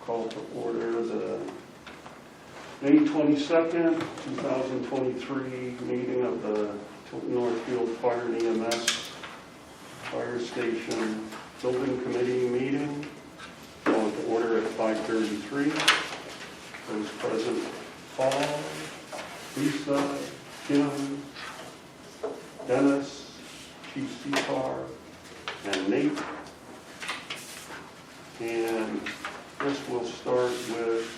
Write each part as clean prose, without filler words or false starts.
Call to order the May 22nd, 2023 meeting of the Tilton Northfield Fire and EMS Fire Station Building Committee meeting. Call to order at 5:33. Those present: Paul, Lisa, Kim, Dennis, Chief Secar, and Nate. And this will start with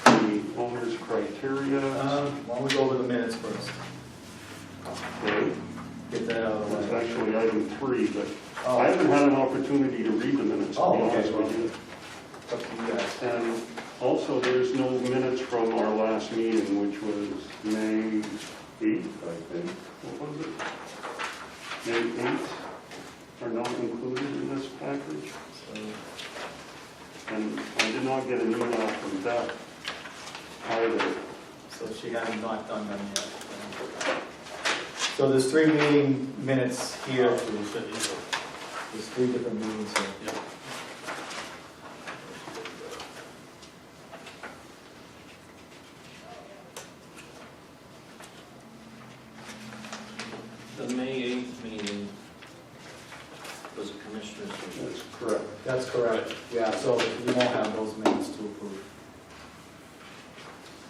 the owner's criteria. Why don't we go over the minutes first? Okay, Get that out of the that's way. actually item 3, but Oh. I haven't had an opportunity to read the minutes, to be Oh, okay, honest well. with you. It's up to you guys. And also, there's no minutes from our last meeting, which was May 8th, I think. What was it? May 8th are not included in this package. So, And I did not get an email from Beth either. so she hasn't not done them yet. So there's 3 meeting minutes here. There's 3 different meetings here. The May 8th meeting was a commissioner's meeting. That's correct. That's correct. Yeah, so we won't have those minutes to approve.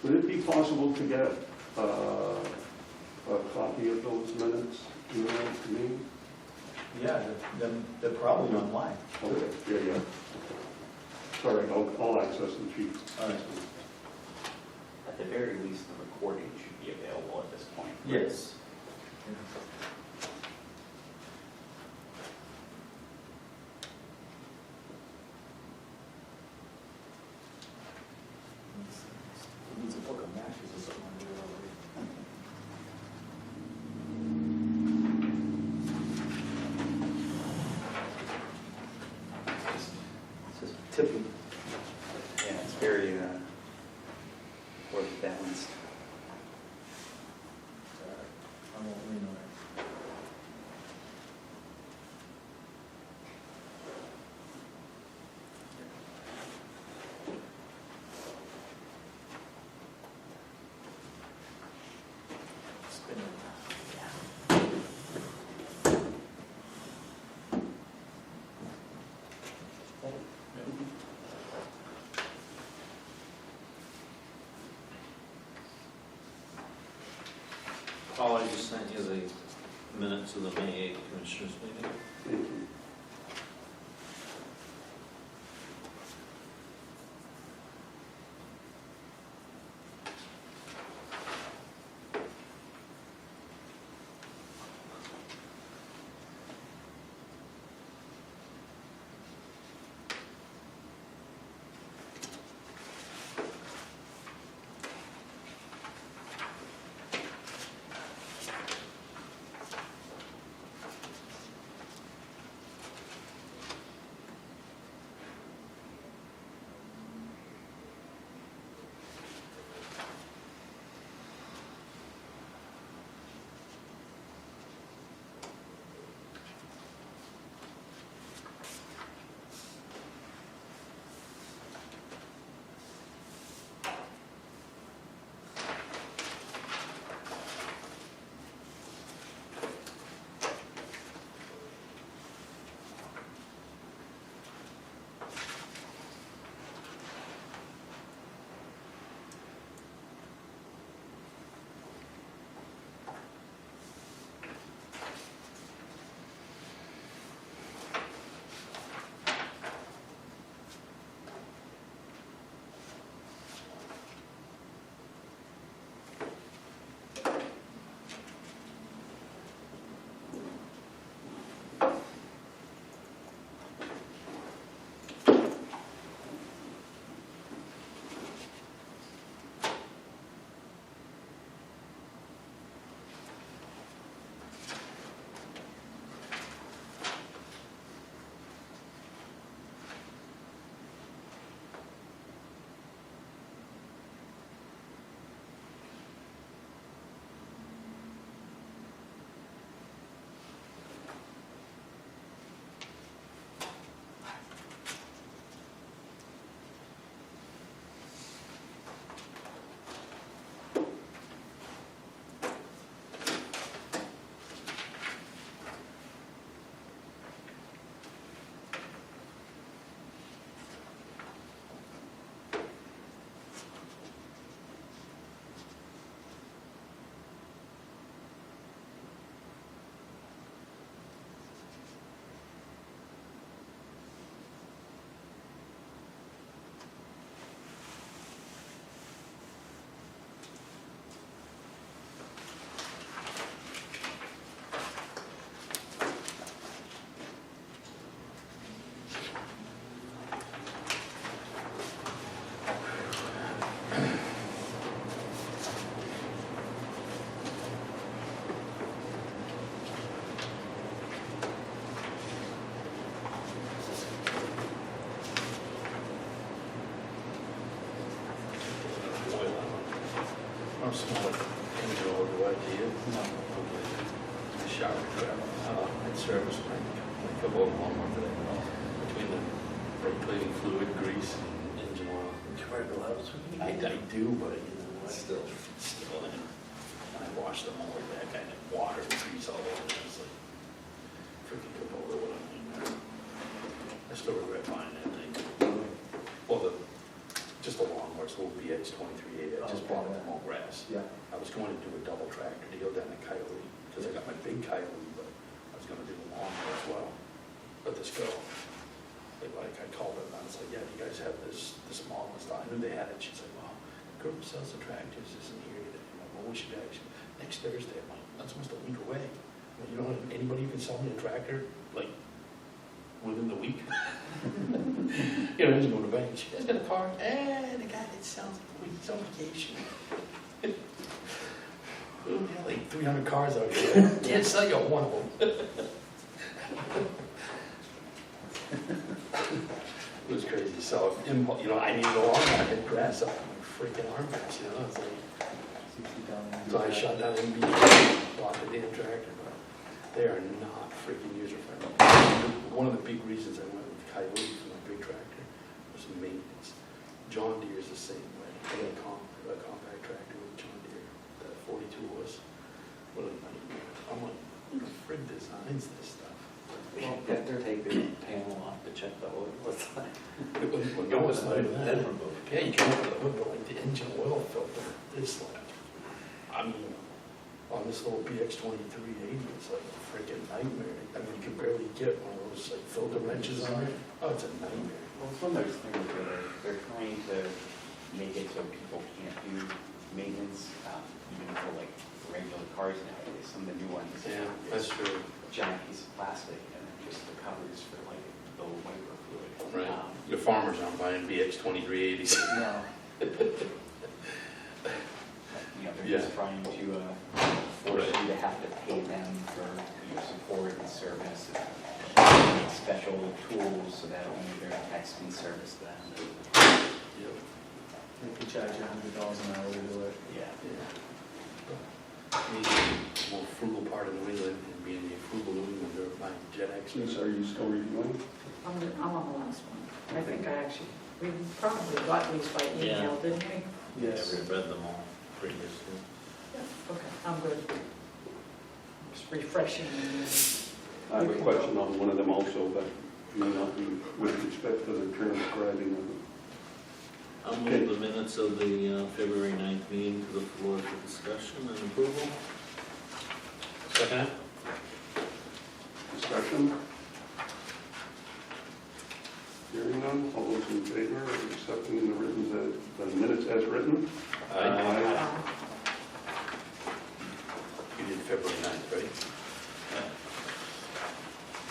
Would it be possible to get a copy of those minutes emailed to me? Yeah, they're probably online. Okay, yeah. Sorry, I'll access the sheet. All right. At the very least, the recording should be available at this point. Yes. Needs a book of matches or something. It's just, Tippy. yeah, it's very work balanced. I won't read it. Spin it. Paul, I just sent you the minutes of the May 8th commissioners meeting. Thank you. shower and service when I come over lawnmower today. Between the brake cleaning fluid, grease, and engine oil. Did you wear gloves? I do, but you know what? Still in. And I washed the mower back, I had water and grease all over it. It's like freaking Kubota, what I mean. I still regret buying that thing. Well, just a lawnmower, it's a little BX 2380. I just bought it to mow grass. Yeah. I was going to do a double tractor deal down at Coyote, because I got my big Coyote, but I was gonna do the lawnmower as well. But this girl, I called her and I was like, yeah, you guys have this model and stuff. I knew they had it. She's like, well, the girl who sells the tractors isn't here today. I'm like, well, we should actually, next Thursday. I'm like, that's almost a week away. I'm like, you don't have anybody who can sell me a tractor, like, within the week? You know, I just go to the bank. She guys got a car? The guy that sells it, he's on vacation. We have like 300 cars out here. Can't sell you one of them. It was crazy. So, you know, I needed a lawnmower. I had grass up my freaking armpits, you know. It's like, so I shot down MB, bought the damn tractor, but they are not freaking user-friendly. One of the big reasons I went with Coyote for my big tractor was maintenance. John Deere is the same way. I got a compact tractor with John Deere. That 42 was. What a nightmare. I'm like, who the frig designs this stuff? We should get their take the panel off to check the oil. What's that? No, it's not even that. Yeah, you can open the hood, but like the engine oil filter is like, I mean, on this little BX 2380, it's like a freaking nightmare. I mean, you can barely get one of those like filter wrenches on it. Oh, it's a nightmare. Well, it's one of those things where they're trying to make it so people can't do maintenance, even for like regular cars nowadays. Some of the new ones Yeah, have that's this true. giant piece of plastic and then just the covers for like the wiper fluid. Right. Your farmers aren't buying BX 2380s. No. You know, they're just trying to force you to have to pay them for your support and service and special tools so that only their techs can service them. Yep. They could charge you $100 an hour to do it. Yeah. Me, more frugal part of New England, and being the frugal New Englander, my Jet X. Are you still reviewing? I'm on the last one. I think we probably got these by email, didn't we? Yes. Yeah, we read them all previously. Yeah, okay, I'm good. Just refreshing. I have a question on one of them also, but may not be with respect to the transcribing of it. I'll move the minutes of the February 9th meeting to the floor for discussion and approval. Second? Discussion? Hearing none, all those in favor of accepting the minutes as written? Aye. You did February 9th, right?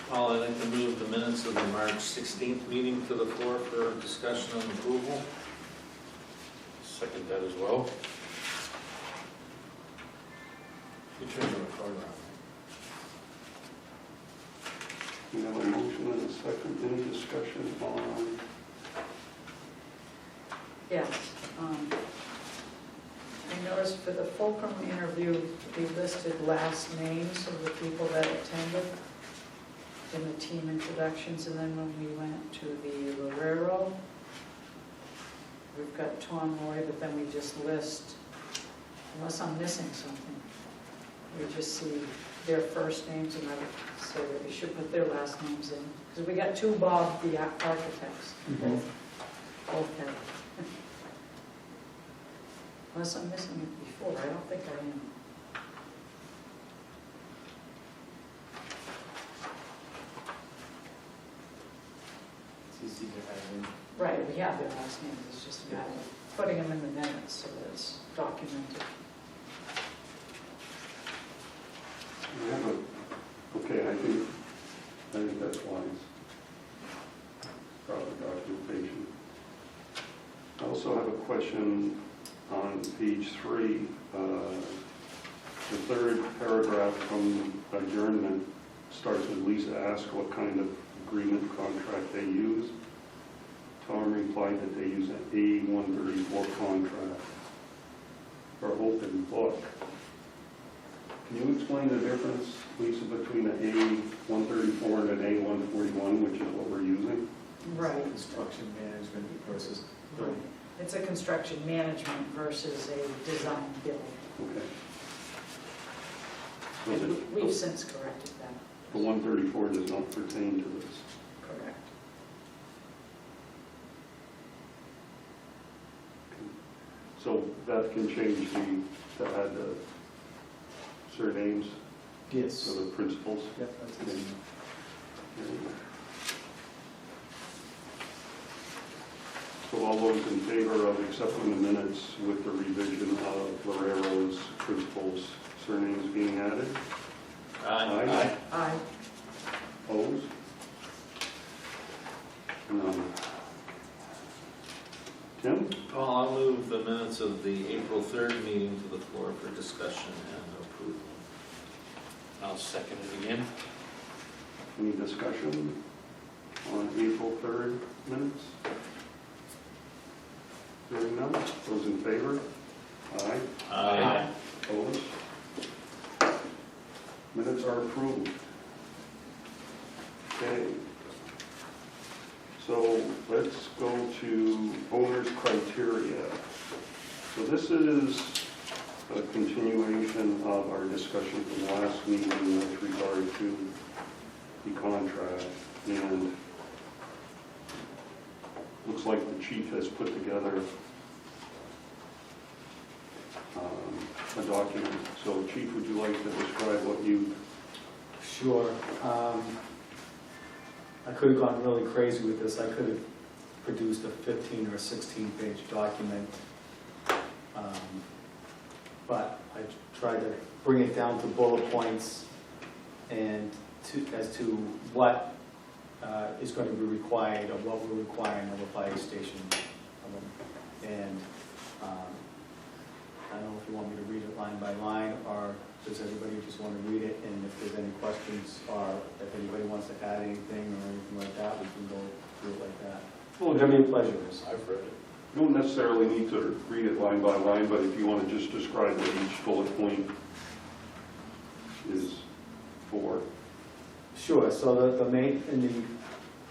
Paul, I'd like to move the minutes of the March 16th meeting to the floor for discussion and approval. Second that as well. You turn the recorder on. We have a motion and a second. Any discussion on? Yes. I noticed for the Fulcrum interview, we listed last names of the people that attended in the team introductions, and then when we went to the Lorero, we've got Tom Roy, but then we just list, unless I'm missing something, we just see their first names, and I would say that we should put their last names in. Because we got two Bob, the architects, both had. Unless I'm missing it before, I don't think I am. It's easy to have in. Right, we have their last names, it's just a matter of putting them in the minutes so that it's documented. We have okay, I think that's wise. Proper documentation. I also have a question on page 3. The third paragraph from adjournment starts with Lisa asked what kind of agreement contract they use. Tom replied that they use an A134 contract for open book. Can you explain the difference Lisa, between an A134 and an A141, which is what we're using? Right. Construction management versus Right. It's a construction management versus a design build. Okay. So And the- we've since corrected that. The 134 does not pertain to this. Correct. So that can change to add the surnames Yes. for the principals. Yep, that's it. So all those in favor of accepting the minutes with the revision of Lorero's principals' surnames being added? Aye. Aye. Opposed? None. Tim? Well, I'll move the minutes of the April 3rd meeting to the floor for discussion and approval. I'll second it again. Any discussion on April 3rd minutes? Hearing none. Those in favor? Aye. Aye. Opposed? Minutes are approved. Okay. So let's go to owner's criteria. So this is a continuation of our discussion from last meeting with regard to the contract. And looks like the chief has put together a document. So Chief, would you like to describe what you... Sure. I could have gone really crazy with this. I could have produced a 15 or 16-page document. But I tried to bring it down to bullet points and as to what is going to be required or what we're requiring of a fire station. And I don't know if you want me to read it line by line, or does everybody just want to read it? And if there's any questions, or if anybody wants to add anything or anything like that, we can go through it like that. Well, Whatever your pleasure is. I've read it. You don't necessarily need to read it line by line, but if you want to just describe what each bullet point is for. Sure, so the main, in the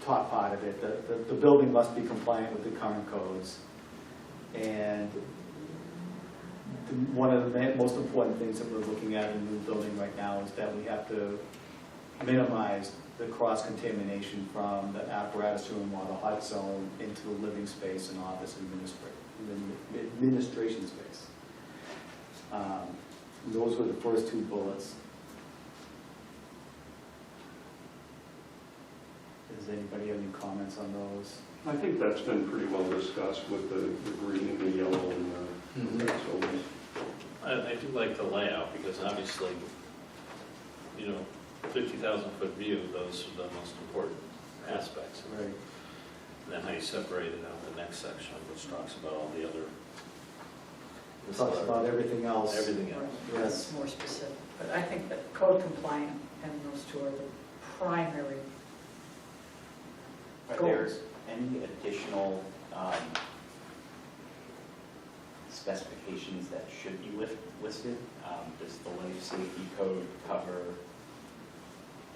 top part of it, the building must be compliant with the current codes. And one of the most important things that we're looking at in the new building right now is that we have to minimize the cross-contamination from the apparatus room or the hot zone into the living space and office administration space. Those were the first two bullets. Does anybody have any comments on those? I think that's been pretty well discussed with the green and the yellow and the red. So I do like the layout because obviously, 50,000-foot view, those are the most important aspects. Right. And then how you separate it out the next section, which talks about all the other. Talks about everything else. Everything else. Right, that's more specific. But I think that code compliant and those two are the primary Are goals. there any additional specifications that should be listed? Does the life safety code cover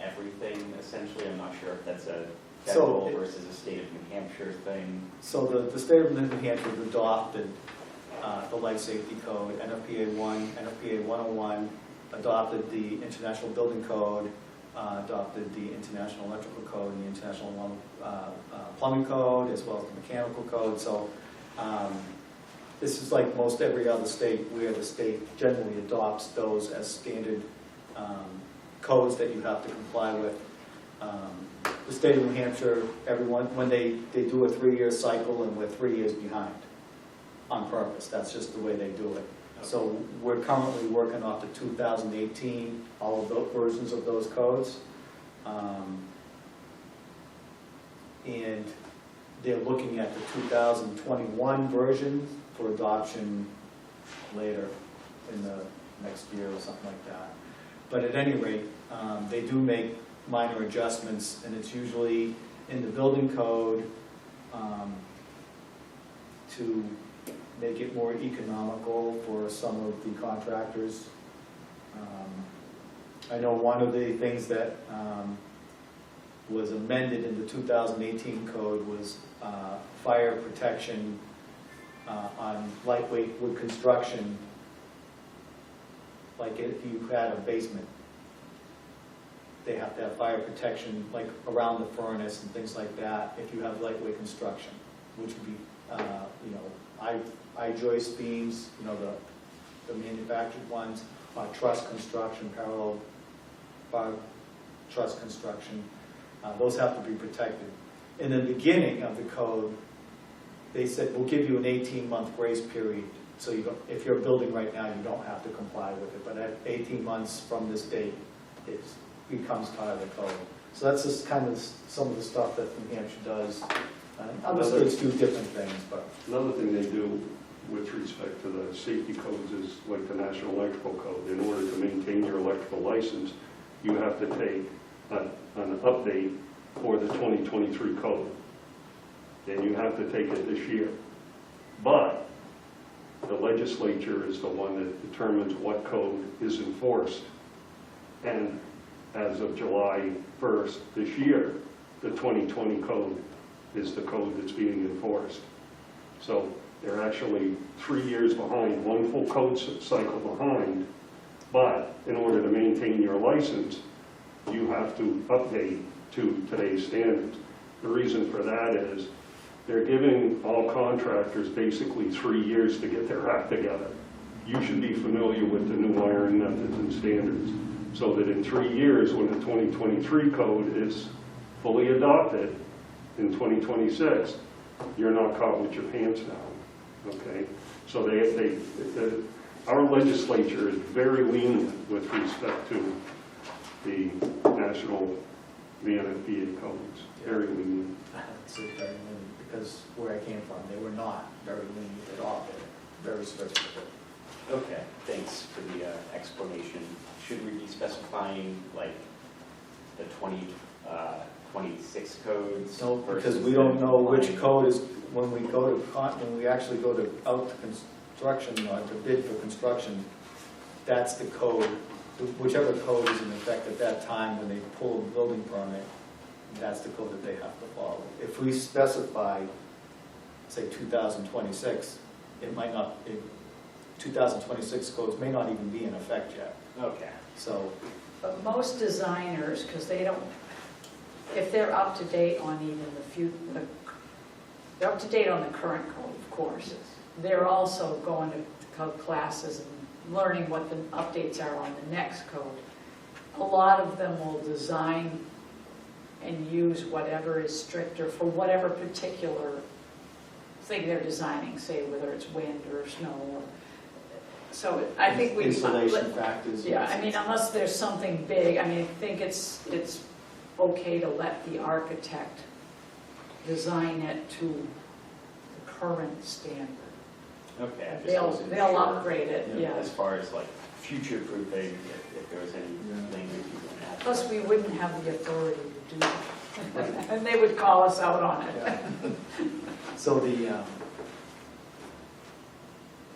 everything essentially? I'm not sure if that's a federal versus a state of New Hampshire thing. So the state of New Hampshire adopted the life safety code, NFPA 1, NFPA 101, adopted the International Building Code, adopted the International Electrical Code, and the International Plumbing Code, as well as the Mechanical Code. So this is like most every other state where the state generally adopts those as standard codes that you have to comply with. The state of New Hampshire, everyone, when they do a 3-year cycle, and we're 3 years behind on purpose. That's just the way they do it. So we're currently working off the 2018, all of those versions of those codes. And they're looking at the 2021 version for adoption later in the next year or something like that. But at any rate, they do make minor adjustments, and it's usually in the building code to make it more economical for some of the contractors. I know one of the things that was amended in the 2018 code was fire protection on lightweight wood construction, like if you had a basement. They have to have fire protection, like around the furnace and things like that, if you have lightweight construction, which would be, you know, I-joist beams, you know, the manufactured ones, truss construction, parallel bar truss construction, those have to be protected. In the beginning of the code, they said, we'll give you an 18-month grace period, so you don't, if you're building right now, you don't have to comply with it, but at 18 months from this date, it becomes part of the code. So that's just kind of some of the stuff that New Hampshire does. Other states do different things, but. Another thing they do with respect to the safety codes is like the National Electrical Code. In order to maintain your electrical license, you have to take an update for the 2023 code. And you have to take it this year. But the legislature is the one that determines what code is enforced. And as of July 1st this year, the 2020 code is the code that's being enforced. So they're actually 3 years behind, one full code cycle behind, but in order to maintain your license, you have to update to today's standards. The reason for that is they're giving all contractors basically 3 years to get their act together. You should be familiar with the new wiring methods and standards, so that in 3 years, when the 2023 code is fully adopted in 2026, you're not caught with your pants down, okay? So our legislature is very lenient with respect to the NFPA codes, very lenient. It's very lenient, because where I came from, they were not very lenient at all. They were very strict. Okay, thanks for the explanation. Should we be specifying like the 2026 codes? No, because versus we don't the know which line? code is, when we actually go to out to construction, or to bid for construction, that's the code, whichever code is in effect at that time when they pull a building permit, that's the code that they have to follow. If we specify, say 2026, it might not, 2026 codes may not even be in effect yet. Okay. So, But most designers, because they don't, if they're up to date on even they're up to date on the current code, of course. They're also going to code classes and learning what the updates are on the next code. A lot of them will design and use whatever is stricter for whatever particular thing they're designing, say whether it's wind or snow. Or, so I think we insulation factors. yeah, I mean, unless there's something big, I mean, I think it's okay to let the architect design it to the current standard. Okay. I just They'll wasn't sure upgrade it, yeah. As far as like future-proofing, if there was any language you would add. Plus, we wouldn't have the authority to do that. And they would call us out on it. Yeah. So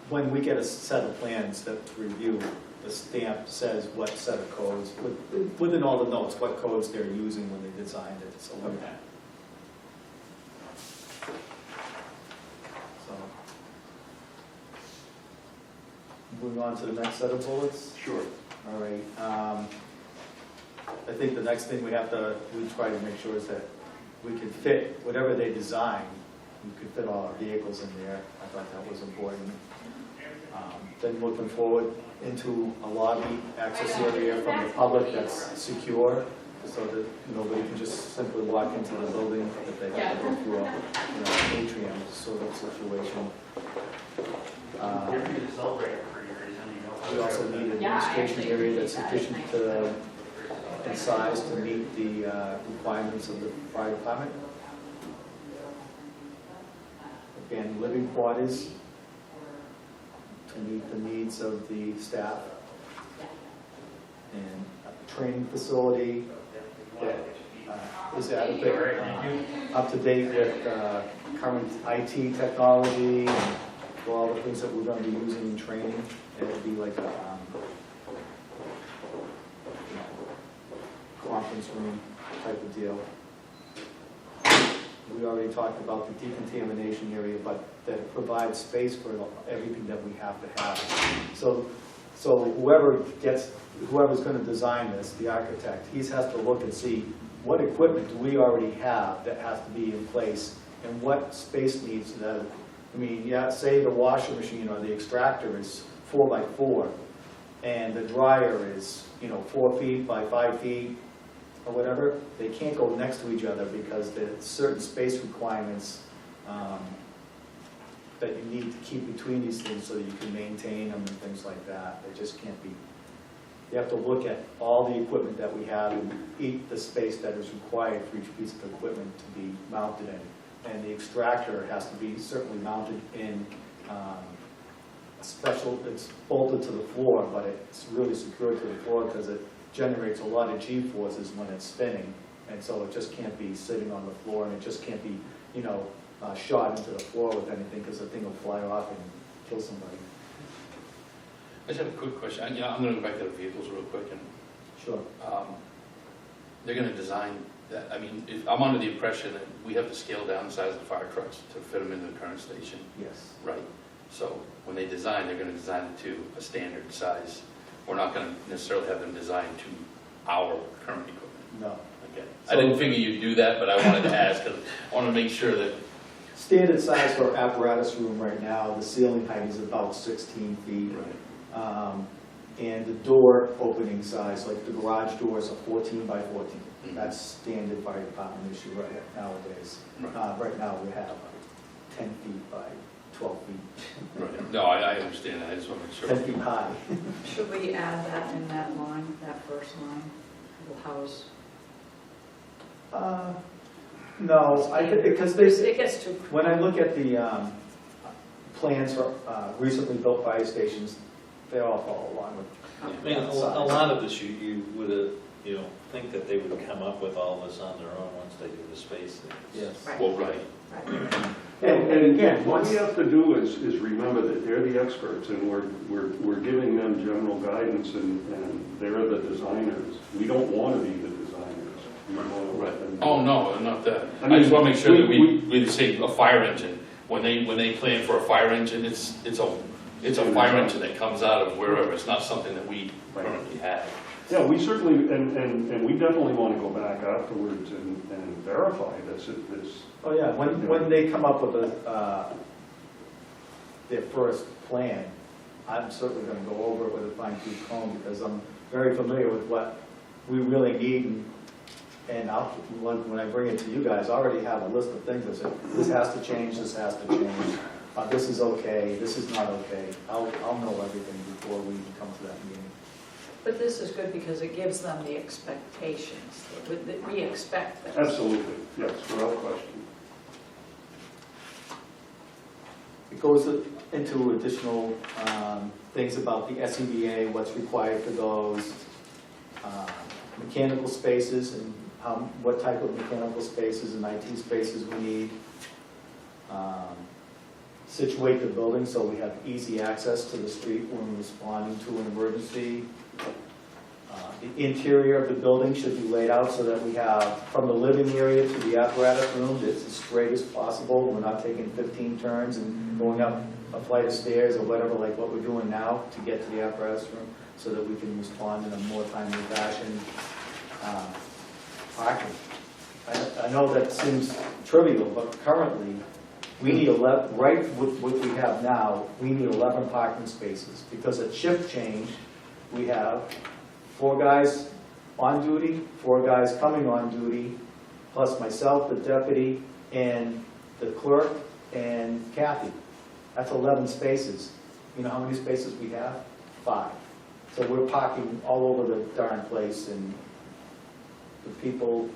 when we get a set of plans to review, the stamp says what set of codes, within all the notes, what codes they're using when they designed it. So, Okay. moving on to the next set of bullets. Sure. All right. I think the next thing we try to make sure is that we can fit whatever they design. We could fit all our vehicles in there. I thought that was important. Then looking forward into a lobby access area from the public that's secure, so that nobody can just simply walk into the building, that they have to go through a atrium sort of situation. We also need an administration area that's sufficient in size to meet the requirements of the fire department. Again, living quarters to meet the needs of the staff. And a training facility that is adequate, up to date with current IT technology and all the things that we're going to be using in training. It would be like a conference room type of deal. We already talked about the decontamination area, but that it provides space for everything that we have to have. So whoever's going to design this, the architect, he has to look and see what equipment do we already have that has to be in place, and what space needs that. I mean, yeah, say the washing machine or the extractor is 4 by 4, and the dryer is, 4 feet by 5 feet, or whatever. They can't go next to each other because there's certain space requirements that you need to keep between these things so that you can maintain them and things like that. They just can't be. You have to look at all the equipment that we have and the space that is required for each piece of equipment to be mounted in. And the extractor has to be certainly mounted in it's bolted to the floor, but it's really secured to the floor because it generates a lot of G-forces when it's spinning. And so it just can't be sitting on the floor, and it just can't be, shot into the floor with anything, because the thing will fly off and kill somebody. I just have a quick question. I'm going to go back to the vehicles real quick. And Sure. they're going to design that. I mean, I'm under the impression that we have to scale down the size of the fire trucks to fit them into the current station. Yes. Right. So when they design, they're going to design it to a standard size. We're not going to necessarily have them designed to our current equipment. No. Okay. I didn't figure you'd do that, but I wanted to ask because I want to make sure that. Standard size for apparatus room right now, the ceiling height is about 16 feet. Right. And the door opening size, like the garage doors, are 14 by 14. Mm-hmm. That's standard fire department issue nowadays. Right. Right now we have 10 feet by 12 feet. Right. No, I understand that. I just want to make sure. 10 feet high. Should we add that in that line, that first line? Will house. No, because there's, It gets too. when I look at the plans for recently built fire stations, they all follow along with. I mean, a lot of this, you would, think that they would come up with all this on their own once they do the space things. Yes. Right. Well, right. Right. And again, What once, we have to do is remember that they're the experts, and we're giving them general guidance, and they're the designers. We don't want to be the designers. We want to let them. Oh, no, not that. I I mean, just want to make sure that we- we say a fire engine. When they plan for a fire engine, it's a fire engine that comes out of wherever. It's not something that we currently have. Yeah, we certainly, and we definitely want to go back afterwards and verify this. oh yeah, when they come up with their first plan, I'm certainly going to go over it with a fine-tooth comb, because I'm very familiar with what we really need, and when I bring it to you guys, I already have a list of things that say, this has to change, this has to change, this is okay, this is not okay. I'll know everything before we come to that meeting. But this is good because it gives them the expectations that we expect them. Absolutely, yes, without question. It goes into additional things about the SCBA, what's required for those, mechanical spaces, and what type of mechanical spaces and IT spaces we need. Situate the building so we have easy access to the street when responding to an emergency. The interior of the building should be laid out so that we have, from the living area to the apparatus room, it's as straight as possible. We're not taking 15 turns and going up a flight of stairs or whatever, like what we're doing now to get to the apparatus room, so that we can respond in a more timely fashion. Parking. I know that seems trivial, but currently, we need 11, right with what we have now, we need 11 parking spaces, because at shift change, we have 4 guys on duty, 4 guys coming on duty, plus myself, the deputy, and the clerk, and Kathy. That's 11 spaces. You know how many spaces we have? 5. So we're parking all over the darn place, and the people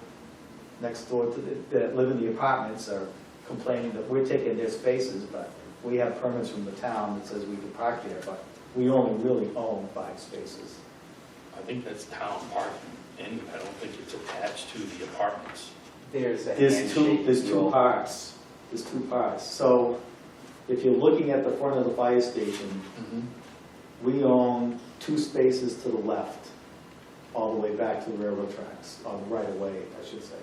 next door to that live in the apartments are complaining that we're taking their spaces, but we have permits from the town that says we can park there, but we only really own 5 spaces. I think that's town parking, and I don't think it's attached to the apartments. There's a There's handshake two rule. parts. There's 2 parts. So if you're looking at the front of the fire station, we own 2 spaces to the left all the way back to the railroad tracks, right away, I should say.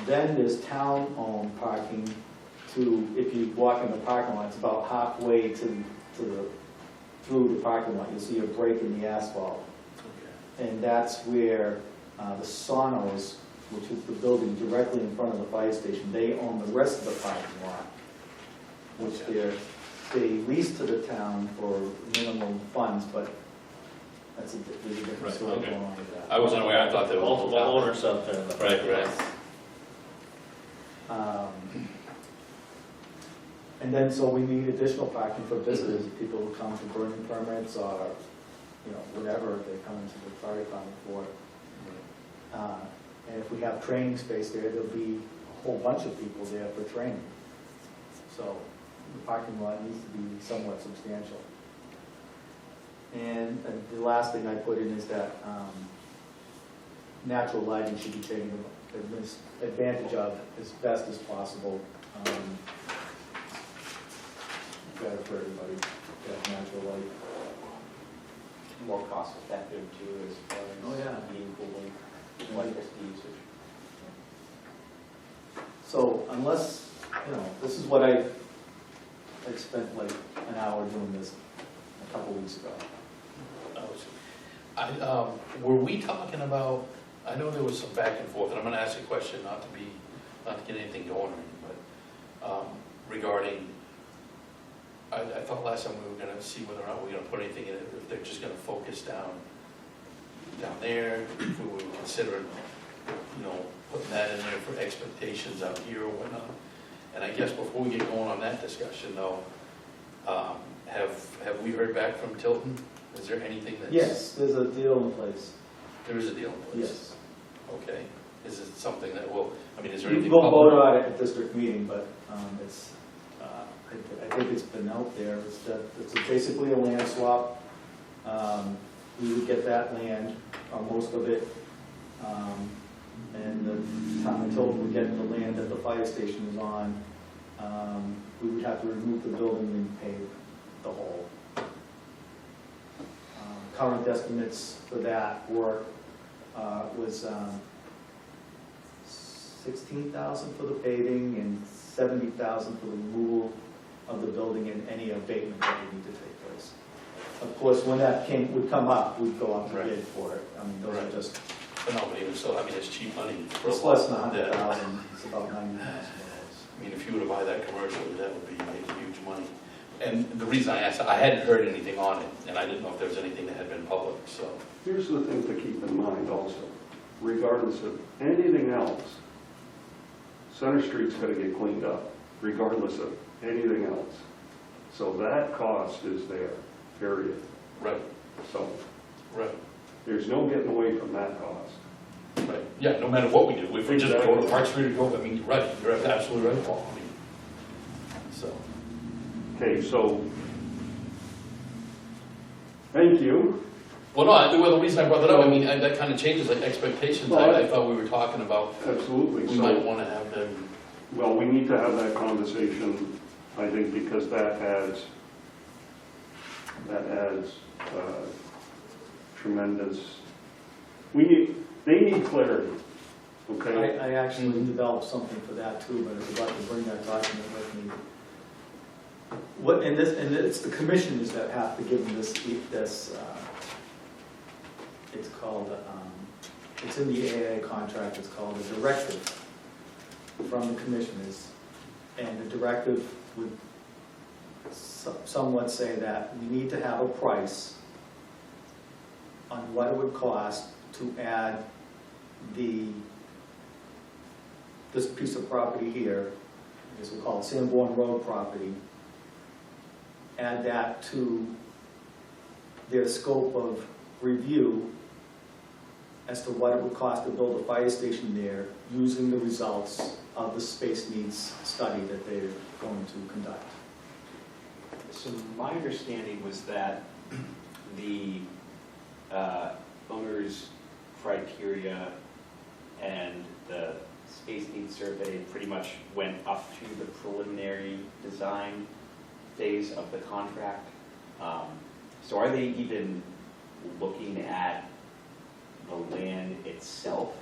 Then there's town-owned parking if you walk in the parking lot, it's about halfway through the parking lot, you'll see a break in the asphalt. And that's where the Sonos, which is the building directly in front of the fire station, they own the rest of the parking lot, which they lease to the town for minimum funds, but there's a different Right, story okay. going on with that. I wasn't aware, I thought there was. Multiple owners out there. Right. And then, so we need additional parking for visitors, people who come to burning permits or, whatever they come into the fire department for. And if we have training space there, there'll be a whole bunch of people there for training. So the parking lot needs to be somewhat substantial. And the last thing I put in is that natural lighting should be taken advantage of as best as possible. Better for everybody to have natural light. More cost effective too, as far as Oh, yeah. being cooling, electricity usage. So unless, this is what I spent like an hour doing this a couple weeks ago. Were we talking about, I know there was some back and forth, and I'm gonna ask you a question, not to get anything going or anything, but regarding, I thought last time we were gonna see whether or not we're gonna put anything in it, if they're just gonna focus down there, if we would consider, putting that in there for expectations out here or whatnot. And I guess before we get going on that discussion though, have we heard back from Tilton? Is there anything that's? Yes, there's a deal in place. There is a deal in place? Yes. Okay. Is it something that will, is there We anything? will public? vote on it at district meeting, but it's, I think it's been out there. It's basically a land swap. We would get that land, or most of it, and the town of Tilton would get the land that the fire station is on. We would have to remove the building and pave the whole. Current estimates for that work was $16,000 for the paving and $70,000 for the removal of the building and any abatement that would need to take place. Of course, when that would come up, we'd go out to Right. bid for it. Those Right. are just, But no, but even still, it's cheap money. For it's a less lot. than Yeah. $100,000, it's about $90,000. If you were to buy that commercially, that would be huge money. And the reason I asked, I hadn't heard anything on it, and I didn't know if there was anything that had been public, so. Here's the thing to keep in mind also, regardless of anything else, Center Street's gotta get cleaned up, regardless of anything else. So that cost is there, period. Right, So right, there's no getting away from that cost. right. Yeah, no matter what we do, if we just go to Park Street or go, you're right, you're absolutely right, Paul. So, Okay, so, thank you. well, no, the reason I brought that up, that kind of changes like expectations. I thought we were talking about, Absolutely. we might want to have them, Well, we need to have that conversation, I think, because that adds tremendous, they need clarity, okay? I actually developed something for that too, but I forgot to bring that document with me. And it's the commissioners that have to give them this, it's called, it's in the AAA contract, it's called a directive from the commissioners. And the directive would somewhat say that we need to have a price on what it would cost to add this piece of property here, I guess we'll call it Sanborn Road property, add that to their scope of review as to what it would cost to build a fire station there using the results of the space needs study that they're going to conduct. So my understanding was that the owner's criteria and the space needs survey pretty much went up to the preliminary design phase of the contract. So are they even looking at the land itself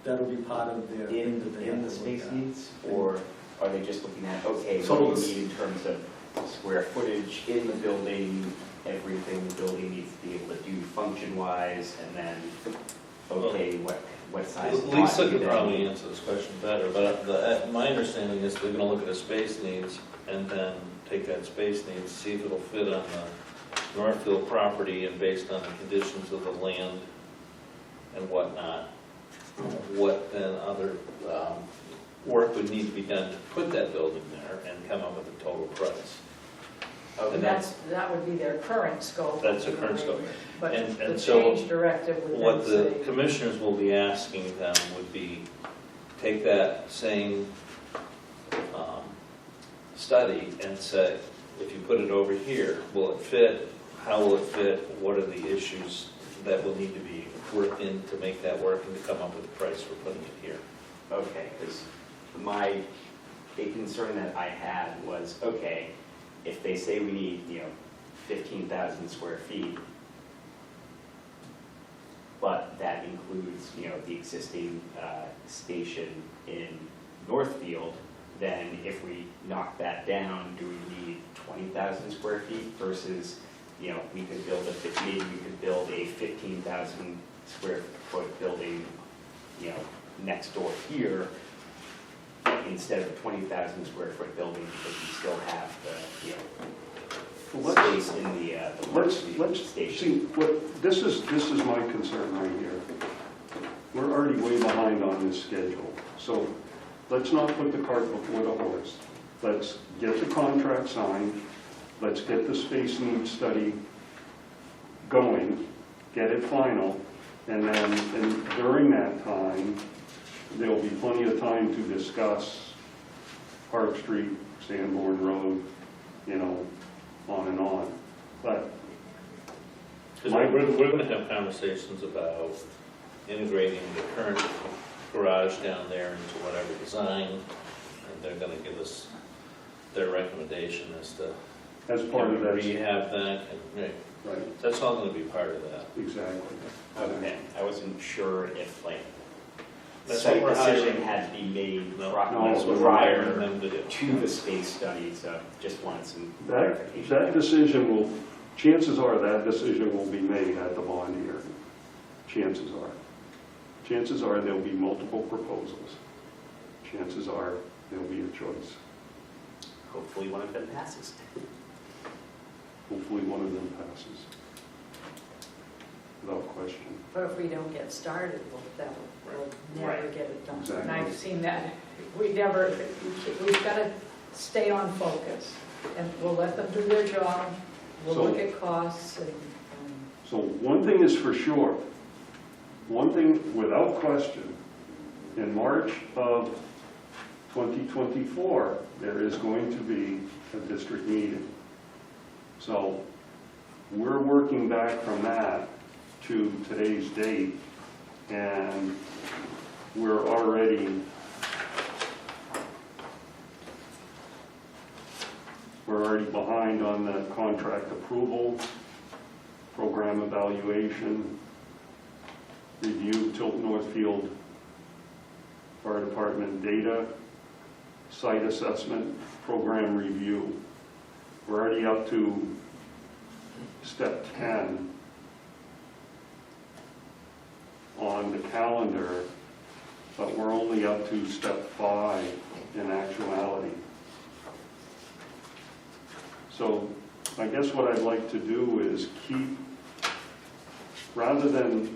That'll be part of their. thing that they have in the to look space at. needs? Or are they just looking at, okay, So what do it's- you need in terms of square footage in the building, everything the building needs to be able to do function-wise, and then, okay, what size lot Lisa you could then probably need? answer this question better, but my understanding is they're gonna look at the space needs and then take that space needs, see if it'll fit on the Northfield property, and based on the conditions of the land and whatnot, what then other work would need to be done to put that building there and come up with a total price. And that would be their current scope. That's the current scope. But And the so change directive would What then the say, commissioners will be asking them would be, take that same study and say, if you put it over here, will it fit? How will it fit? What are the issues that will need to be worked in to make that work and to come up with a price for putting it here? Okay, because a concern that I had was, okay, if they say we need, 15,000 square feet, but that includes, the existing station in Northfield, then if we knock that down, do we need 20,000 square feet versus, we could build maybe we could build a 15,000 square foot building, next door here, instead of a 20,000 square foot building, because we still have the, space in the Let's station. see, this is my concern right here. We're already way behind on this schedule, so let's not put the cart before the horse. Let's get the contract signed, let's get the space needs study going, get it final, and during that time, there'll be plenty of time to discuss Park Street, Sanborn Road, on and on. But Because we're going to have conversations about integrating the current garage down there into whatever design, and they're going to give us their recommendation as to as part of that, rehab that, and right, that's all going to be part of that. exactly. Okay, I wasn't sure if That's site what we're decision hiring. had to be made No, that's what we're prior hiring them to do. to the space study, so just wanted some That clarification. decision will, chances are that decision will be made at the bond hearing. Chances are. Chances are there'll be multiple proposals. Chances are there'll be a choice. Hopefully one of them passes. Hopefully one of them passes. Without question. but if we don't get started, we'll never Right. get it done. Exactly. And I've seen that, we've got to stay on focus, and we'll let them do their job, we'll So- look at costs, and So one thing is for sure, one thing without question, in March of 2024, there is going to be a district meeting. So we're working back from that to today's date, and we're already behind on the contract approval, program evaluation, review Tilton Northfield Fire Department data, site assessment, program review. We're already up to step 10 on the calendar, but we're only up to step 5 in actuality. So I guess what I'd like to do is keep, rather than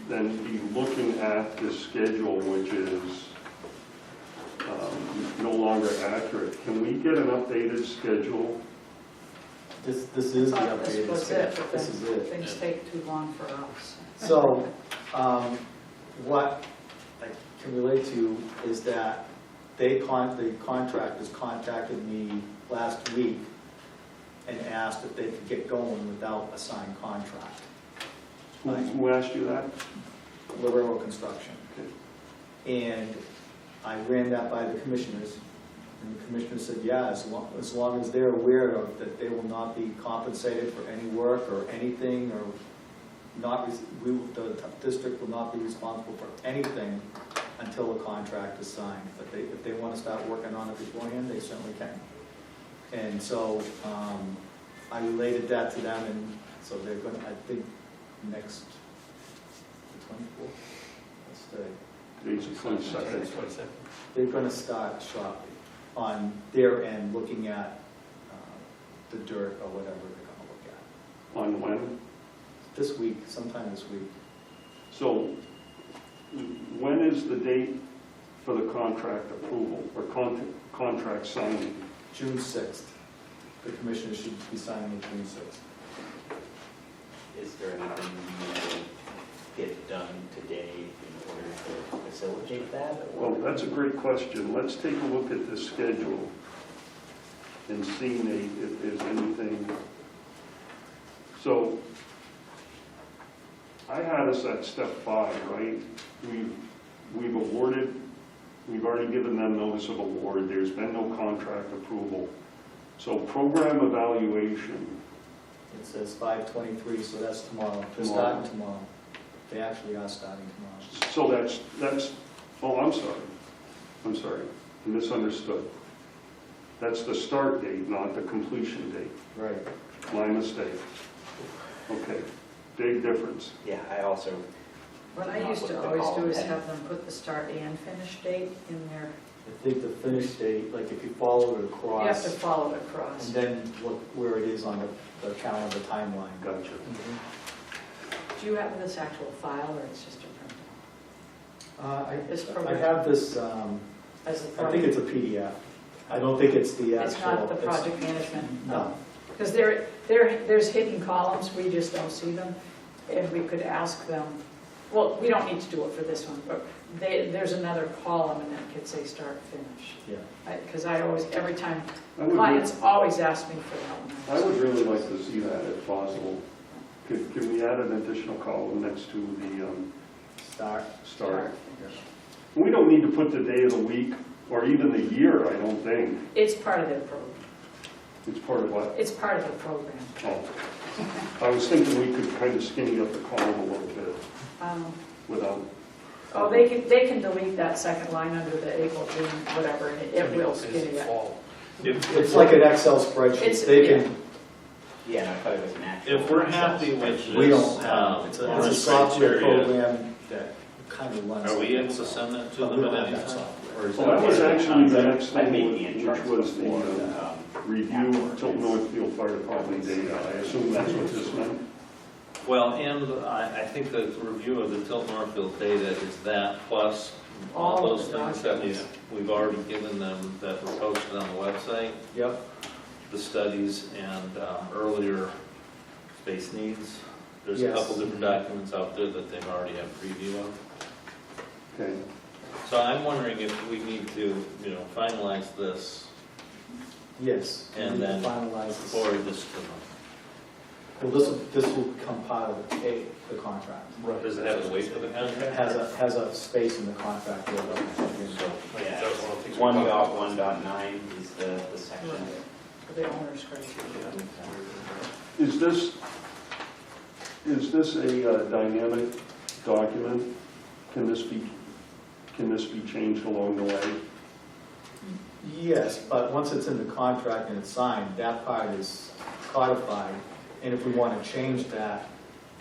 be looking at this schedule, which is no longer accurate, can we get an updated schedule? This is the thought this updated was it, schedule. but This is then it. things take too long for us. So, what I can relate to is that the contractors contacted me last week and asked if they could get going without a signed contract. Who asked you that? Railroad Construction. Okay. And I ran that by the commissioners, and the commissioners said, yeah, as long as they're aware of that they will not be compensated for any work or anything, or the district will not be responsible for anything until the contract is signed. But if they want to start working on it beforehand, they certainly can. And so I related that to them, and so they're going to, I think, next, the 24th, what's the, Days of 22nd. they're going to start shortly on their end, looking at the dirt or whatever they're going to look at. On when? This week, sometime this week. So when is the date for the contract approval or contract signing? June 6th. The commissioner should be signing it June 6th. Is there anything you need to get done today in order to facilitate that? Well, that's a great question. Let's take a look at the schedule and see, Nate, if there's anything. So I had us at step 5, right? We've awarded, we've already given them notice of award. There's been no contract approval. So program evaluation. It says 5/23, so that's tomorrow. They're Tomorrow. starting tomorrow. They actually are starting tomorrow. So that's, oh, I'm sorry, I misunderstood. That's the start date, not the completion date. Right. My mistake. Okay, big difference. Yeah, I also, What I used to always do is have them put the start and finish date in there. I think the finish date, like if you follow it You have across, to follow it across. and then look where it is on the calendar timeline. Gotcha. Do you have this actual file, or it's just a printout? This I program, have this, as the I think it's a PDF. I don't think it's the actual. It's not the project management? No. Because there's hidden columns, we just don't see them, and we could ask them, well, we don't need to do it for this one, but there's another column, and it could say start, finish. Yeah. Because I always, every time, I would, clients always ask me for that one. I would really like to see that if possible. Can we add an additional column next to the Start. start? We don't need to put the day of the week or even the year, I don't think. It's part of their program. It's part of what? It's part of the program. Oh. I was thinking we could kind of skinny up the column a little bit without. Oh, they can delete that second line under the April, June, whatever, and it will skinny it. It's like an Excel spreadsheet. They can. yeah, no, I thought it was an actual. If we're happy with this, We don't have. It's a this software criteria, program that kind of runs. are we able to send that to But we them don't at have any that time? software. Or is Well, that was actually the next I thing, made the which charts was the before, review Tilton Northfield Fire Department data. I assume that's what this meant. Well, and I think the review of the Tilton Northfield data is that plus all All those the things that documents. we've already given them that were posted on the website, Yep. the studies and earlier space needs. There's a Yes. couple different documents out there that they've already had preview of. Okay. So I'm wondering if we need to, finalize this Yes. And we then finalize this. forward this to them. Well, this will become part of the contract. Does it have to wait for the It contract? has a space in the contract where So, Yeah, 1.1.9 is the section. For the owner's criteria. Is this a dynamic document? Can this be changed along the way? Yes, but once it's in the contract and it's signed, that part is codified, and if we want to change that,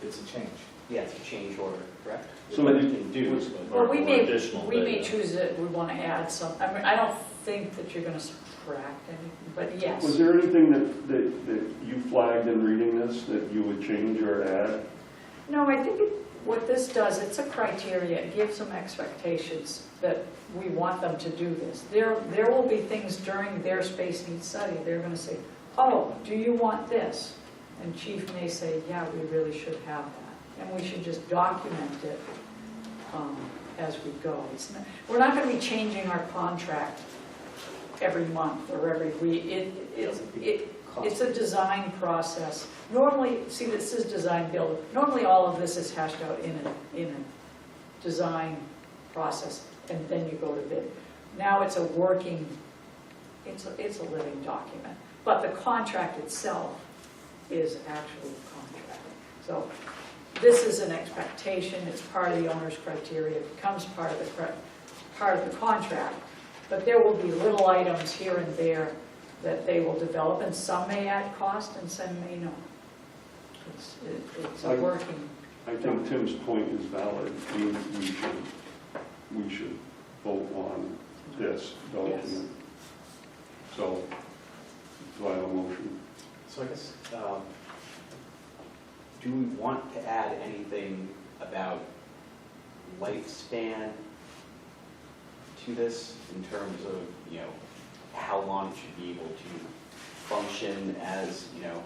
it's a change. Yeah, it's a change order, correct? So What you- you can do is, Well, we or may additional data. choose that we want to add some, I mean, I don't think that you're going to subtract anything, but Was yes. there anything that you flagged in reading this that you would change or add? No, I think what this does, it's a criteria, it gives them expectations that we want them to do this. There will be things during their space needs study, they're going to say, oh, do you want this? And chief may say, yeah, we really should have that. And we should just document it as we go. We're not going to be changing our contract every month or every week. It's a design process. Normally, see, this is design build. Normally, all of this is hashed out in a design process, and then you go to bid. Now it's a working, it's a living document. But the contract itself is actually a contract. So this is an expectation, it's part of the owner's criteria, it becomes part of the contract. But there will be little items here and there that they will develop, and some may add cost and some may not. It's a working. I think Tim's point is valid. We should vote on this document. Yes. So, do I have a motion? So I guess, do we want to add anything about lifespan to this in terms of, you know, how long it should be able to function as, you know,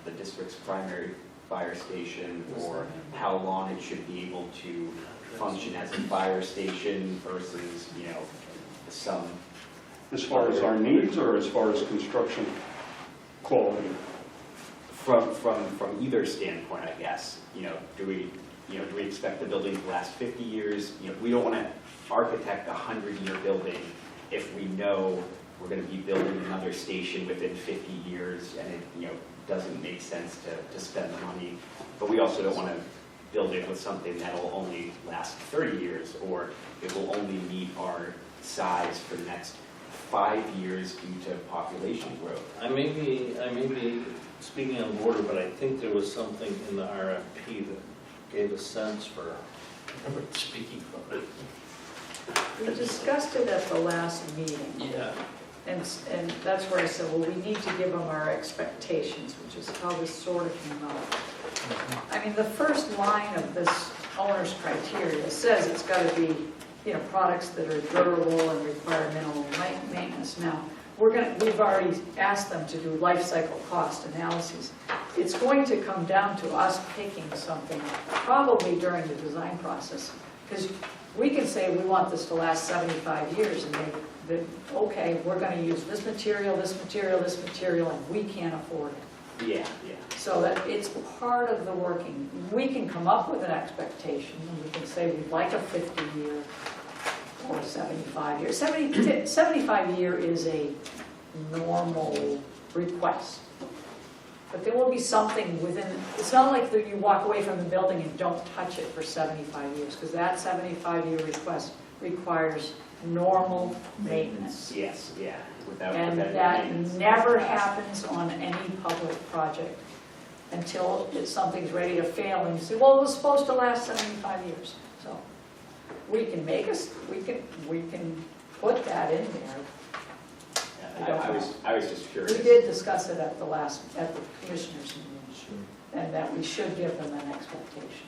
the district's primary fire station, or how long it should be able to function as a fire station versus, you know, some... As far as our needs or as far as construction quality? From either standpoint, I guess. You know, do we expect the building to last 50 years? You know, we don't want to architect a 100-year building if we know we're going to be building another station within 50 years, and it, you know, doesn't make sense to spend the money. But we also don't want to build it with something that will only last 30 years, or it will only meet our size for the next 5 years due to population growth. I may be speaking on border, but I think there was something in the RFP that gave a sense for, I remember speaking from it. We discussed it at the last meeting. Yeah. And that's where I said, well, we need to give them our expectations, which is how this sort of came out. I mean, the first line of this owner's criteria says it's got to be, you know, products that are durable and require minimal maintenance. Now, we've already asked them to do life cycle cost analyses. It's going to come down to us picking something, probably during the design process, because we can say we want this to last 75 years, and okay, we're going to use this material, this material, this material, and we can't afford it. Yeah. So that it's part of the working. We can come up with an expectation, and we can say we'd like a 50-year or 75-year. 75-year is a normal request. But there will be something within, it's not like that you walk away from the building and don't touch it for 75 years, because that 75-year request requires normal maintenance. Yes, yeah. And that never happens on any public project until something's ready to fail, and you say, well, it was supposed to last 75 years. So we can we can put that in there. I was just curious. We did discuss it at the commissioners meeting, and that we should give them an expectation.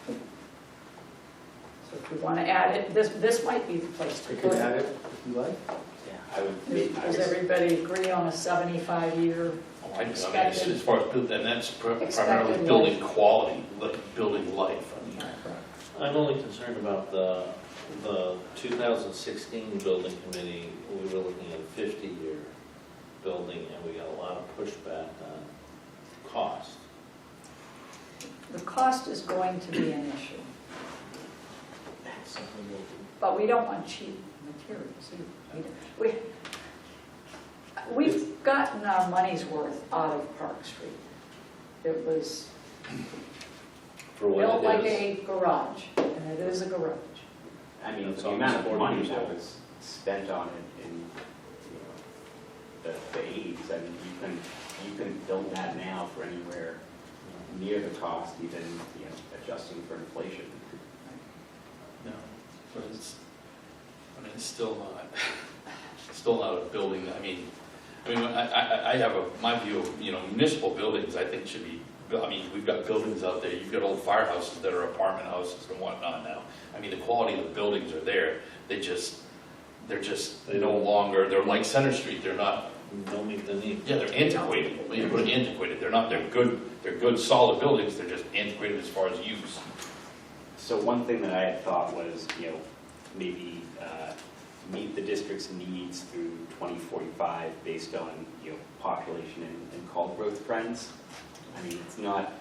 So if we want to add it, this might be the place to put it. it if you like. Yeah, I would. Does everybody agree on a 75-year? Oh, I mean, Expected- as far as, and that's primarily expected building life. quality, building life. I mean, I'm only concerned about the 2016 building committee. We were looking at a 50-year building, and we got a lot of pushback on cost. The cost is going to be an issue, but we don't want cheap materials either. We've gotten our money's worth out of Park Street. It was For what built like it is. a garage, and it is a garage. I mean, That's the amount of almost 40 money years that old. was spent on it in, you know, the 80s, I mean, you can build that now for anywhere near the cost, even, you know, adjusting for inflation. no, but it's still not a building. I mean, I have my view of, you know, municipal buildings, I think should be, I mean, we've got buildings out there, you've got old firehouses that are apartment houses and whatnot now. I mean, the quality of the buildings are there, they're just no longer, they're like Center Street, they're not, Don't meet the need. yeah, they're antiquated, you put it antiquated, they're good solid buildings, they're just antiquated as far as use. So one thing that I had thought was, you know, maybe meet the district's needs through 2045 based on, you know, population and call growth trends. I mean, it's not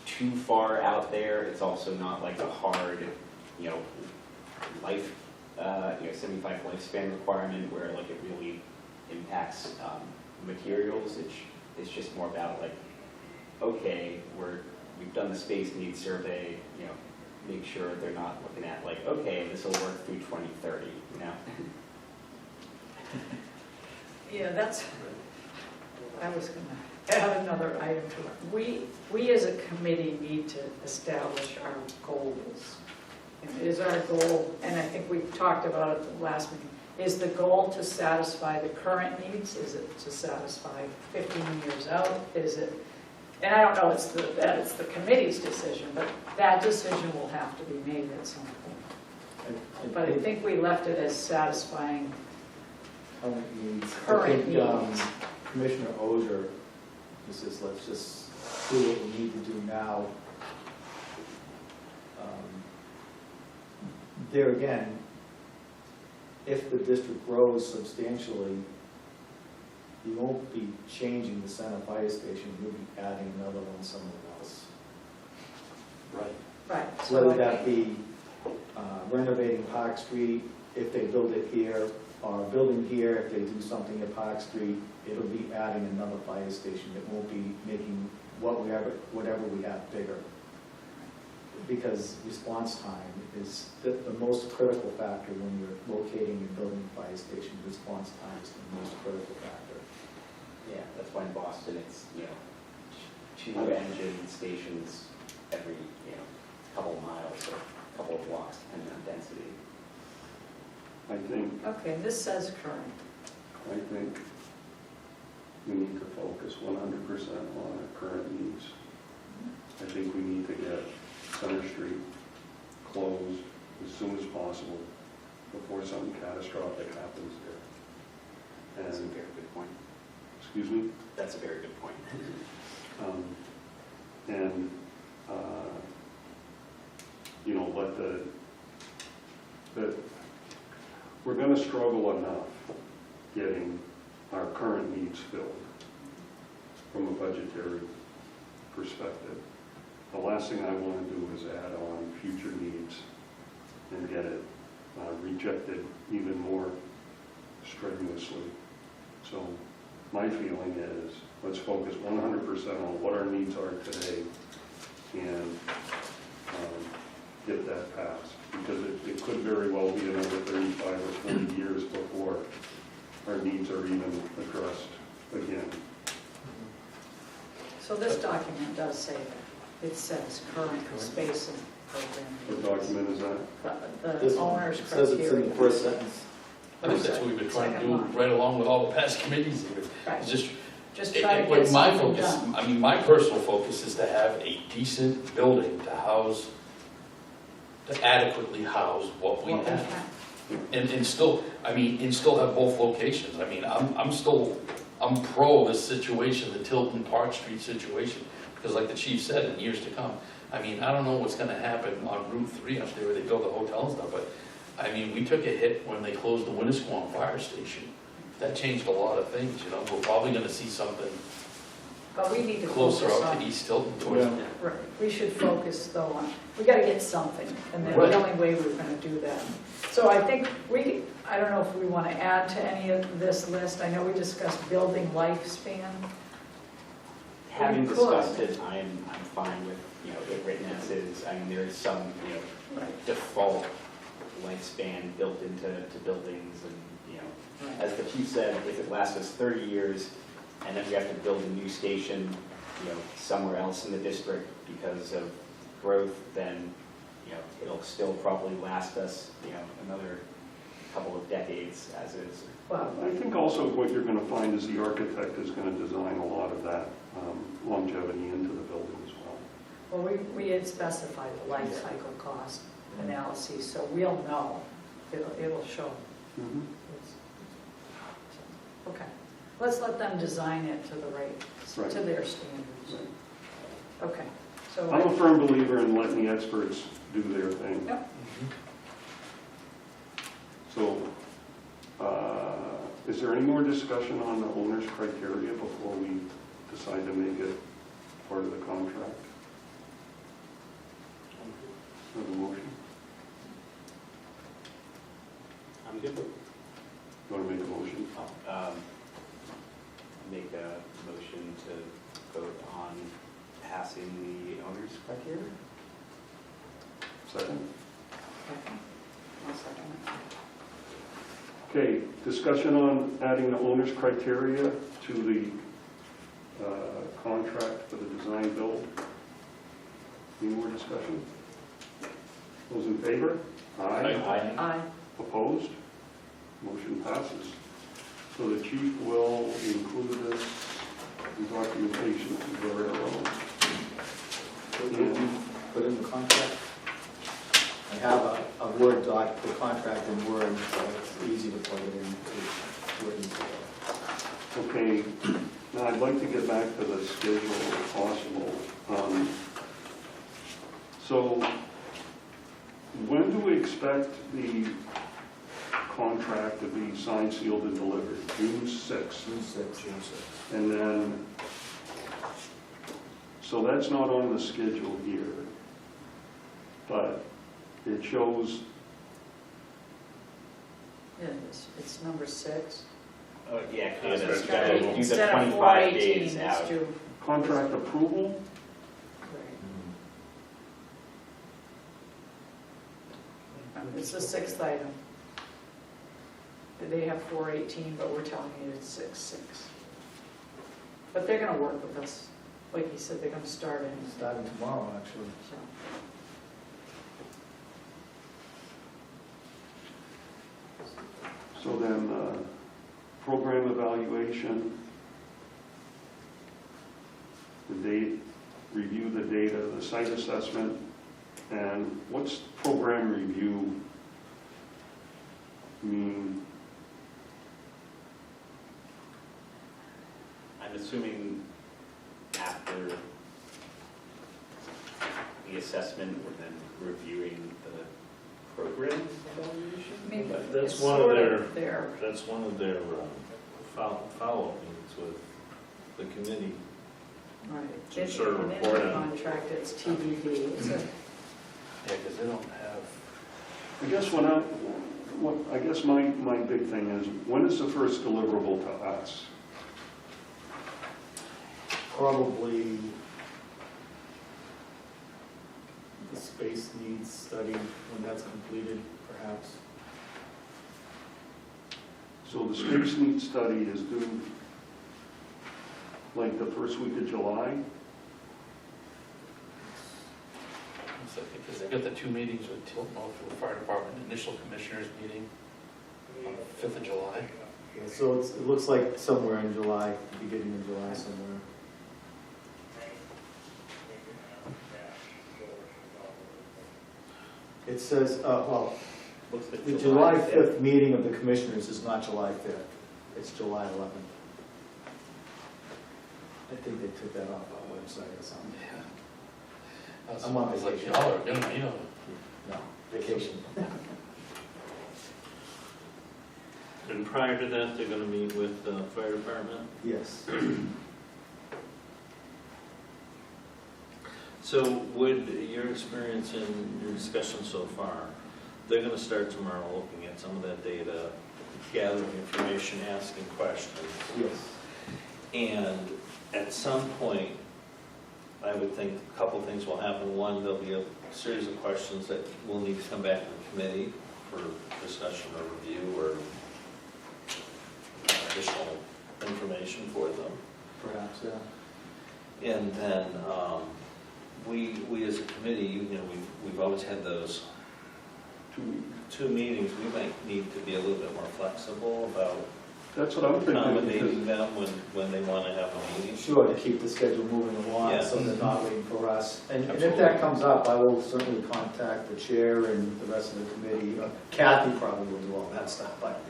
too far out there. It's also not like a hard, you know, 75 lifespan requirement where like it really impacts materials. It's just more about like, okay, we're we've done the space needs survey, you know, make sure they're not looking at like, okay, this will work through 2030, you know? Yeah, that's, I was gonna add another item to it. We as a committee need to establish our goals. And is our goal, and I think we talked about it at the last meeting, is the goal to satisfy the current needs? Is it to satisfy 15 years out? Is it, and I don't know that it's the committee's decision, but that decision will have to be made at some point. But I think we left it as satisfying current needs. Commissioner Oger, he says, let's just do what we need to do now. There again, if the district grows substantially, you won't be changing the center fire station, you'll be adding another one somewhere else. Right. Right. So Whether I that think- be renovating Park Street, if they build it here, or building here, if they do something at Park Street, it'll be adding another fire station. It won't be making whatever we have bigger. Because response time is the most critical factor when you're locating and building a fire station. Response time is the most critical factor. Yeah, that's why in Boston, it's, you know, 2 engine stations every, you know, couple of miles or couple of blocks, depending on density. I think, Okay, this says current. we need to focus 100% on our current needs. I think we need to get Center Street closed as soon as possible before something catastrophic happens there. That's a And, very good point. excuse me? That's a very good point. And, you know, let we're going to struggle enough getting our current needs filled from a budgetary perspective. The last thing I want to do is add on future needs and get it rejected even more strenuously. So my feeling is, let's focus 100% on what our needs are today and get that passed. Because it could very well be another 35 or 40 years before our needs are even addressed again. So this document does say that. It says current space and program. What document is that? The owner's It says it's in criteria. the first sentence. I think that's what we've been trying to do Second line. right along with all the past committees here. Right. It's just, Just try to what get my something focus, done. I mean, my personal focus is to have a decent building to house, to adequately house what we What we have. have. And still, I mean, and still have both locations. I mean, I'm pro this situation, the Tilton Park Street situation, because like the chief said, in years to come, I mean, I don't know what's gonna happen on Route 3 up there where they build the hotel and stuff, but, I mean, we took a hit when they closed the Winnisquam Fire Station. That changed a lot of things, you know, we're probably gonna see something But we need to closer focus up on, to East Tilton towards, Yeah. right, we should focus though on, we gotta get something, and then Right. the only way we're gonna do that. So I think I don't know if we wanna add to any of this list, I know we discussed building lifespan. Having could. discussed it, I'm fine with, you know, it written as is. I mean, there is some, you know, Right. default lifespan built into buildings and, you know, Right. as the chief said, if it lasts us 30 years and then we have to build a new station, you know, somewhere else in the district because of growth, then, you know, it'll still probably last us, you know, another couple of decades as is. Well, I think also what you're going to find is the architect is going to design a lot of that longevity into the building as well. well, we had specified the life cycle cost analyses, so we'll know, it'll show. Okay, let's let them design it to the Right. to their standards. Right. Okay, so. I'm a firm believer in letting the experts do their thing. Yep. So, is there any more discussion on the owner's criteria before we decide to make it part of the contract? Have a motion? I'm good. You want to make a motion? Make a motion to vote on passing the owner's criteria. Second? I'll second it. Okay, discussion on adding the owner's criteria to the contract for the design build. Any more discussion? Those in favor? Aye. Aye. Opposed? Motion passes. So the chief will include this in documentation to the railroad. Put in the contract. I have a Word doc, the contract in Word, so it's easy to plug it in to Word. Okay, now I'd like to get back to the schedule if possible. So when do we expect the contract to be signed, sealed, and delivered? June 6th. June 6th. And then, so that's not on the schedule here, but it shows, Yeah, it's number 6. Oh, yeah, That's because right. it's got to do the Instead of 25 4/18, days it's out. due. contract approval. It's the 6th item. They have 4/18, but we're telling you it's 6/6. But they're gonna work with us. Like he said, they're gonna start in, Starting tomorrow, actually. so. So then, program evaluation, the date, review the data, the site assessment, and what's program review mean? I'm assuming after the assessment, we're then reviewing the program evaluation? I mean, That's it's one of sort their- their, That's one of their follow-up meetings with the committee. right. Some It's sort of in report the on- contract, it's TBD. It's a, Yeah, because they don't have, I guess I guess my big thing is, when is the first deliverable to us? Probably the space needs study, when that's completed, perhaps. So the space needs study is due like the first week of July? because they got the 2 meetings with Tilton for the fire department, initial commissioners meeting on the 5th of July. Yeah, so it looks like somewhere in July, beginning of July somewhere. It says, well, Looks like the July 5th meeting of the commissioners is not July 5th, it's July 11th. I think they took that off our website or something. Yeah. I'm on It's like, vacation. y'all are gonna, you know. No, vacation. And prior to that, they're gonna meet with the fire department. Yes. So would your experience in your discussion so far, they're gonna start tomorrow looking at some of that data, gathering information, asking questions. Yes. And at some point, I would think a couple things will happen. One, there'll be a series of questions that will need to come back to the committee for discussion or review or additional information for them. Perhaps, yeah. And then we as a committee, you know, we've always had those 2 meetings. We might need to be a little bit more flexible about That's what I'm thinking. accommodating them when they want to have a meeting. Sure, to keep the schedule moving along, Yeah. so they're not waiting for us. And if Absolutely. that comes up, I will certainly contact the chair and the rest of the committee. Kathy probably will do all that stuff, but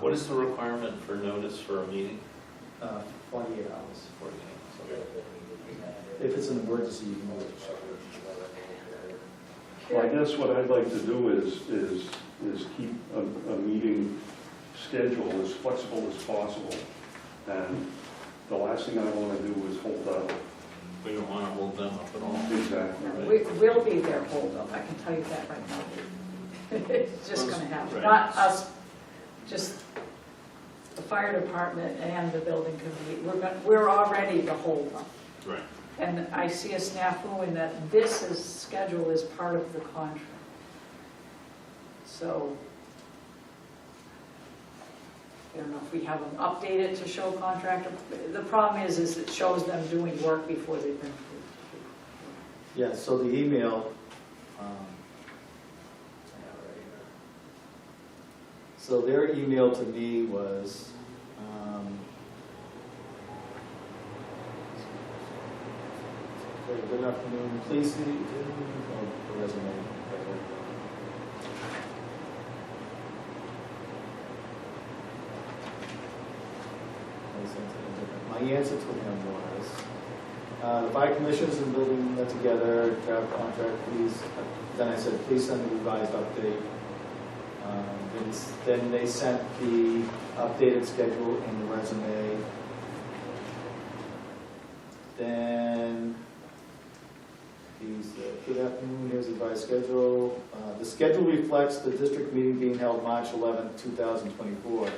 What is the requirement for notice for a meeting? 48 hours. 48. If it's an emergency, you can move it. Well, I guess what I'd like to do is keep a meeting schedule as flexible as possible. And the last thing I want to do is hold up. We don't want to hold them up at all. Exactly. we'll be their holdup, I can tell you that right now. It's just gonna happen, Right. not us, just the fire department and the building committee. We're already the holdup. Right. And I see a snafu in that this is, schedule is part of the contract. So, I don't know if we have them updated to show contractor. The problem is it shows them doing work before they've been approved. Yeah, so the email, I have it right here. So their email to me was, good afternoon, please see, the resume. My answer to him was, the fire commissioners and building that together, draft contract, please. Then I said, please send the revised update. Then they sent the updated schedule and the resume. Then he said, good afternoon, here's the revised schedule. The schedule reflects the district meeting being held March 11, 2024.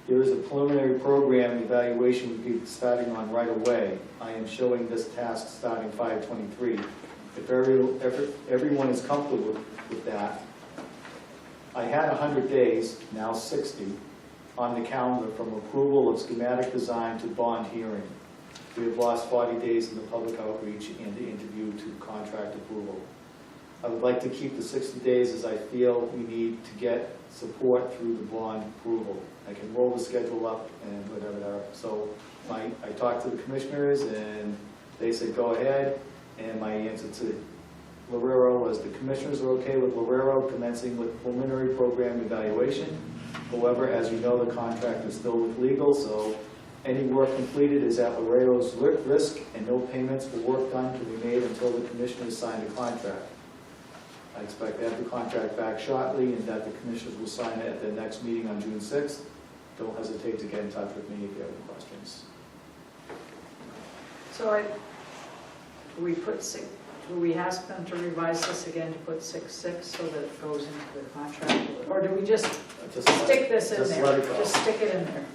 There is a preliminary program evaluation we'll be starting on right away. I am showing this task starting 5/23. If everyone is comfortable with that, I had 100 days, now 60, on the calendar from approval of schematic design to bond hearing. We have lost 40 days in the public outreach and the interview to contract approval. I would like to keep the 60 days as I feel we need to get support through the bond approval. I can roll the schedule up and whatever. So I talked to the commissioners and they said, go ahead. And my answer to Lorero was the commissioners are okay with Lorero commencing with preliminary program evaluation. However, as you know, the contract is still with legal, so any work completed is at Lorero's risk and no payments for work done can be made until the commissioners sign the contract. I expect to have the contract back shortly and that the commissioners will sign it at their next meeting on June 6th. Don't hesitate to get in touch with me if you have any questions. So do we ask them to revise this again to put 6/6 so that it goes into the contract? Or do we just stick this in just there? let it go. Just stick it in there.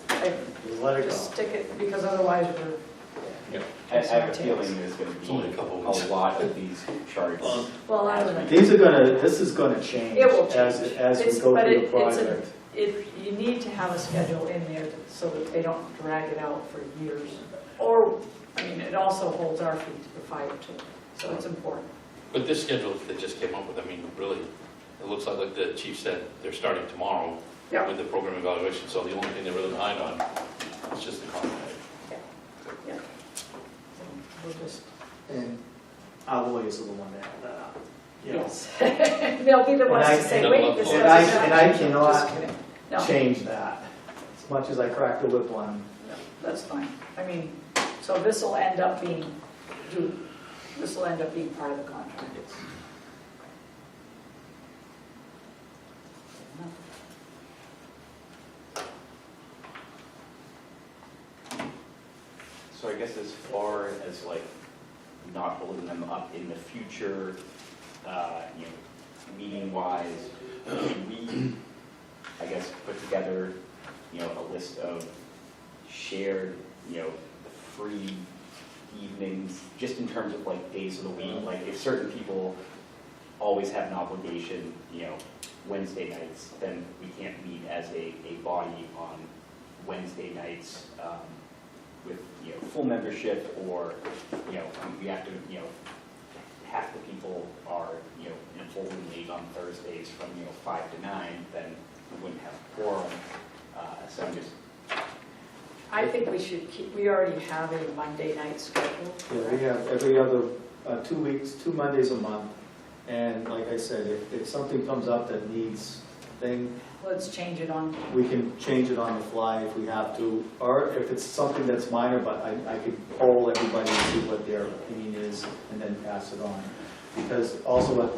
Just let it go. Just stick it, because otherwise we're... I have a feeling there's going It's to only be a couple a weeks. lot of these charts. Well, I don't know. This is gonna change. It will change. As we It's- go but through the it's a- project. You need to have a schedule in there so that they don't drag it out for years. Or, I mean, it also holds our feet to the fire too, so it's important. But this schedule that just came up with, I mean, really, it looks like the chief said, they're starting tomorrow Yeah. with the program evaluation, so the only thing they're really behind on is just the contract. Yeah. So we'll just, And our lawyers are the one that, yes. They'll be the ones to say, And wait, this and doesn't and I happen." cannot Just kidding. No, change that. As much as I crack the whip on. no, that's fine. I mean, so this will end up being part of the contract. So I guess as far as like not holding them up in the future, meeting wise, we, I guess, put together, a list of shared, free evenings, just in terms of like days of the week. Like if certain people always have an obligation, Wednesday nights, then we can't meet as a body on Wednesday nights with, full membership, or, we have to, half the people are, in a bowling league on Thursdays from, 5 to 9, then we wouldn't have a quorum. So I'm just, I think we should we already have a Monday night schedule. Yeah, we have every other 2 weeks, 2 Mondays a month. And like I said, if something comes up that needs thing, Let's change it on. we can change it on the fly if we have to. Or if it's something that's minor, but I could poll everybody and see what their opinion is and then pass it on. Because also at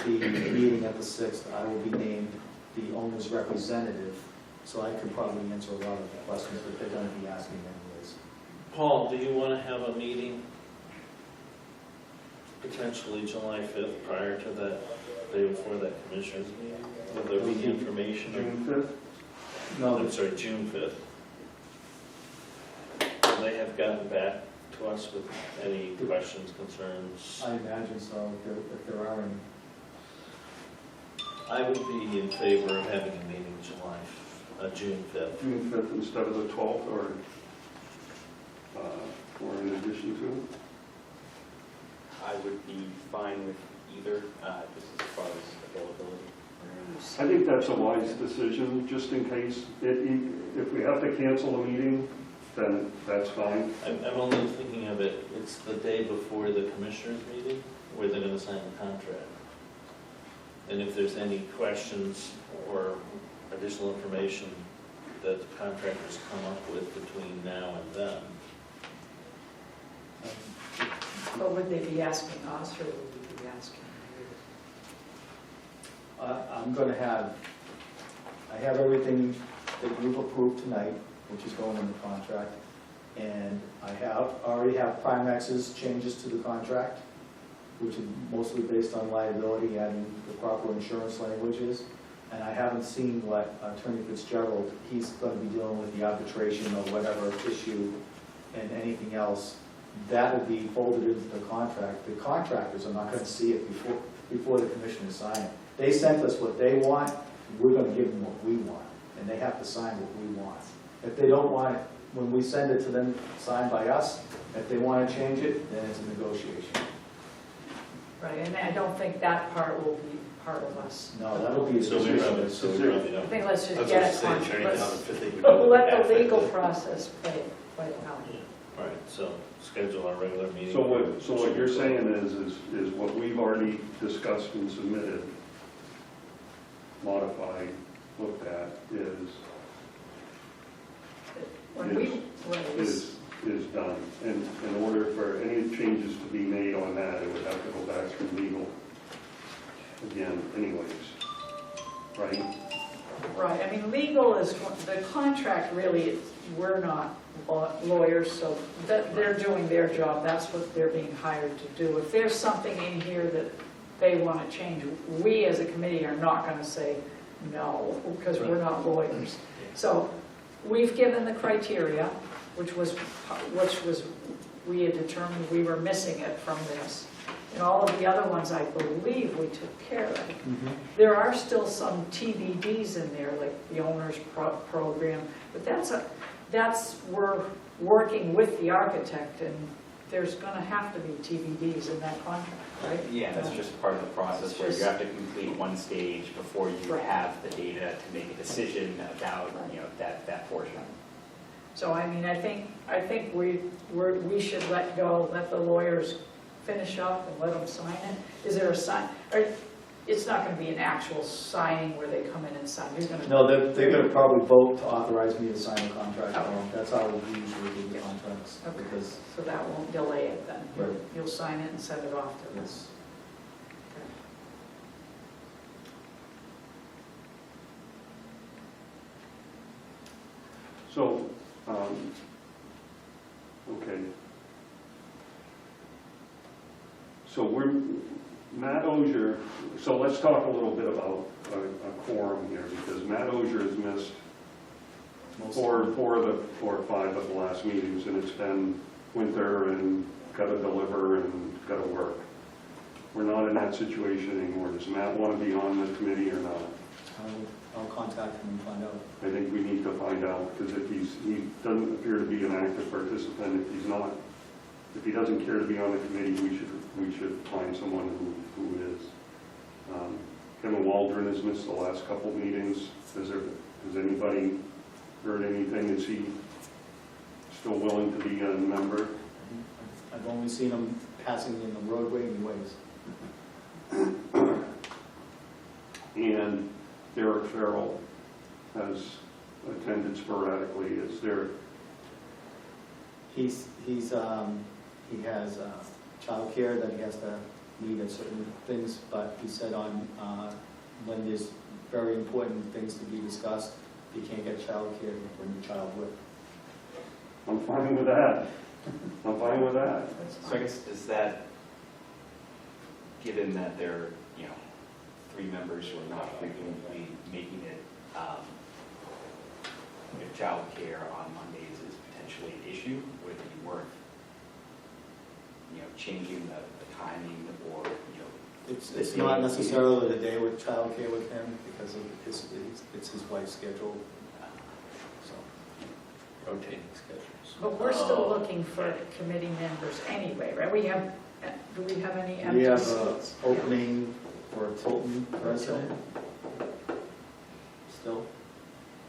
the meeting at the 6th, I will be named the owner's representative. So I could probably answer a lot of the questions that they're going to be asking anyways. Paul, do you want to have a meeting potentially July 5th prior to that, day before that commissioners meeting? Will there be information? June 5th? No, I'm sorry, June 5th. They have gotten back to us with any questions, concerns? I imagine so, if there are any. I would be in favor of having a meeting June 5th. June 5th instead of the 12th, or in addition to? I would be fine with either, just as far as availability. I think that's a wise decision, just in case, if we have to cancel a meeting, then that's fine. I'm only thinking of it, it's the day before the commissioners meeting where they're going to sign the contract. And if there's any questions or additional information that the contractors come up with between now and then. But would they be asking us, or would we be asking I'm going to have, I have everything that you've approved tonight, which is going in the contract, and I already have Primex's changes to the contract, which is mostly based on liability, adding the proper insurance languages, and I haven't seen what Attorney Fitzgerald, he's going to be dealing with the arbitration or whatever issue and anything else. That will be folded into the contract. The contractors are not going to see it before the commissioners sign it. They sent us what they want, we're going to give them what we want, and they have to sign what we want. If they don't want it, when we send it to them, signed by us, if they want to change it, then it's a negotiation. Right, and I don't think that part will be part of us. No, that'll be a So we decision. probably I don't. think let's just That's get what it I'm saying, on, turning down the let's fifth, they would do let it. the legal process play out. All right, so schedule our regular meeting. So what you're saying is what we've already discussed and submitted, modified, looked at, When we, is done. And in order for any changes to be made on that, it would have to go back through legal again anyways, right? right, I mean, legal is, the contract really, we're not lawyers, so they're doing their job, that's what they're being hired to do. If there's something in here that they want to change, we as a committee are not going to say no, because we're not lawyers. So we've given the criteria, which was, we had determined we were missing it from this. And all of the other ones, I believe we took care of. There are still some TBDs in there, like the owner's program, but we're working with the architect, and there's going to have to be TBDs in that contract, right? Yeah, that's just part of the process where you have to complete one stage before you Right. have the data to make a decision about, that portion. So, I mean, I think we should let the lawyers finish up and let them sign it. Is there a sign, or it's not going to be an actual signing where they come in and sign? You're going to. No, they're going to probably vote to authorize me to sign the contract. Okay. That's how we usually do the contracts. Okay. Because So that won't delay it then? Right. You'll sign it and send it off to us? it's, So, okay. So Matt Ogier, so let's talk a little bit about a quorum here, because Matt Ogier has missed four or five of the last meetings, and it's been winter and got to deliver and got to work. We're not in that situation anymore. Does Matt want to be on the committee or not? I'll contact him and find out. I think we need to find out, because if he doesn't appear to be an active participant, if he doesn't care to be on the committee, we should find someone who is. Kevin Waldron has missed the last couple meetings. Has anybody heard anything? Is he still willing to be a member? I've only seen him passing in the roadway anyways. And Derek Farrell has attended sporadically. Is there? He has childcare that he has to meet at certain things, but he said when there's very important things to be discussed, he can't get childcare to bring the child with. I'm fine with that. I'm fine with that. That's So I fine. guess, is that, given that there are, 3 members who are not frequently making it, if childcare on Mondays is potentially an issue, would it be worth changing the timing or, It's not necessarily the day with childcare with him because of it's his wife's schedule, so. Rotating schedules. But we're still looking for committee members anyway, right? Do we have any empty We have seats? an opening for a Tilton resident still.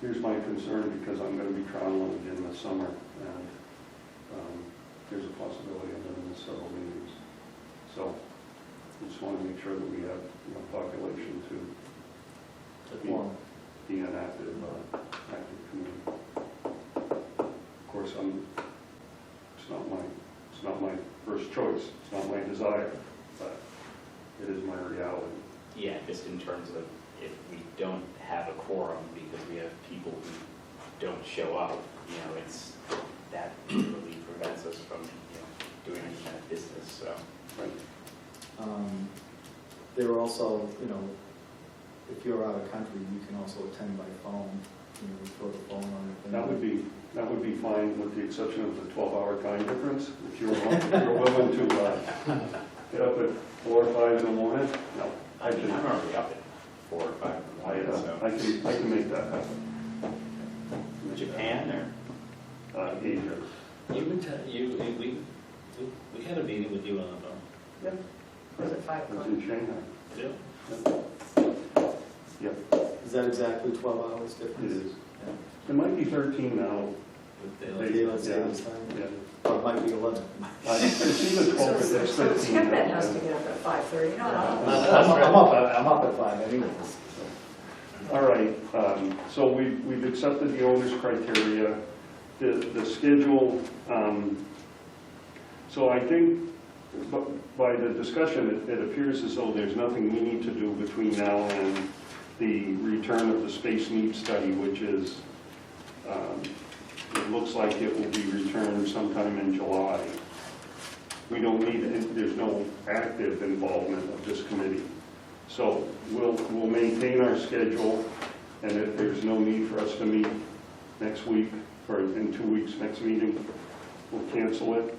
Here's my concern, because I'm going to be traveling in the summer, and there's a possibility of them in several meetings. So we just want to make sure that we have population to be an active community. Of course, it's not my first choice, it's not my desire, but it is my reality. yeah, just in terms of if we don't have a quorum because we have people who don't show up, it's, that really prevents us from, doing any kind of business, so. Right. There are also, if you're out of country, you can also attend by phone. We throw the phone on. That would be fine, with the exception of the 12-hour time difference. If you're willing to get up at 4 or 5 in the morning, no. I mean, I'm already up at 4 or 5 in the morning, so. I can make that happen. Japan or? Asia. You've been we had a meeting with you on the phone. Yep. Was it 5 It's o'clock? in Shanghai. Yeah. Yep, Is that exactly 12 hours it difference? is. It might be 13 now. Daylight savings time? Yeah. Or it might be 11. It's either 12 or So 15 Tim now. has to get up at 5:30. No, I'm up at 5 anyways. All right, so we've accepted the owner's criteria, the schedule. So I think by the discussion, it appears as though there's nothing we need to do between now and the return of the space needs study, which is, it looks like it will be returned sometime in July. We don't need, there's no active involvement of this committee. So we'll maintain our schedule, and if there's no need for us to meet next week, or in 2 weeks, next meeting, we'll cancel it.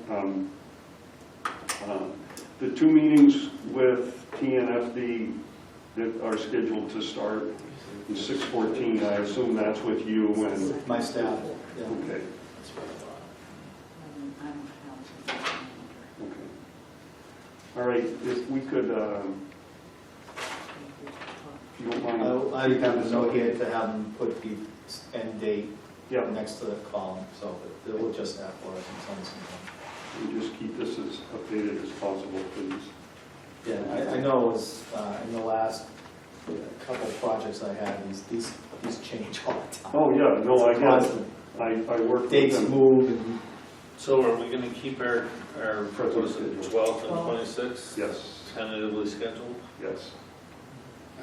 The 2 meetings with TNFD that are scheduled to start in 6/14, I assume that's with you and, My staff, yeah. okay, I don't have to. okay. All right, if we could, if you don't mind. I have a note here to have them put the end date Yeah, next to the column, so that we'll just have for us and send something. and just keep this as updated as possible, please. Yeah, I know it was, in the last couple of projects I had, these change all the time. Oh, yeah, no, I It's get it. constant. I work with Dates them. move and So are we gonna keep our what is it, 12th and 26th Yes, tentatively scheduled? yes.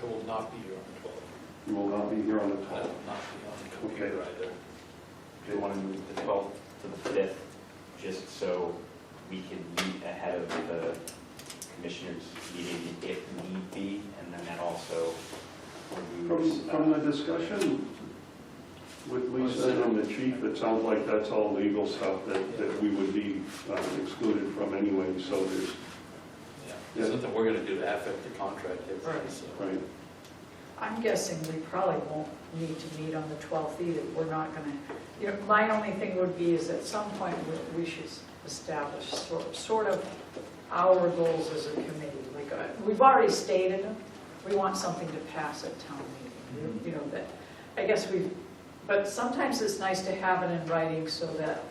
I will not be here on the 12th. You will not be here on the I 12th. will not be on the computer either. Do you want to move the 12th to the 5th, just so we can meet ahead of the commissioners meeting if need be, and then that also removes. From the discussion with Lisa and the chief, it sounds like that's all legal stuff that we would be excluded from anyway, so there's, Yeah, Yeah. something we're gonna do to affect the contract, Right. so. right. I'm guessing we probably won't need to meet on the 12th either. We're not going to, my only thing would be is at some point we should establish sort of our goals as a committee. Like, we've already stated them. We want something to pass at town meeting. That, I guess but sometimes it's nice to have it in writing so that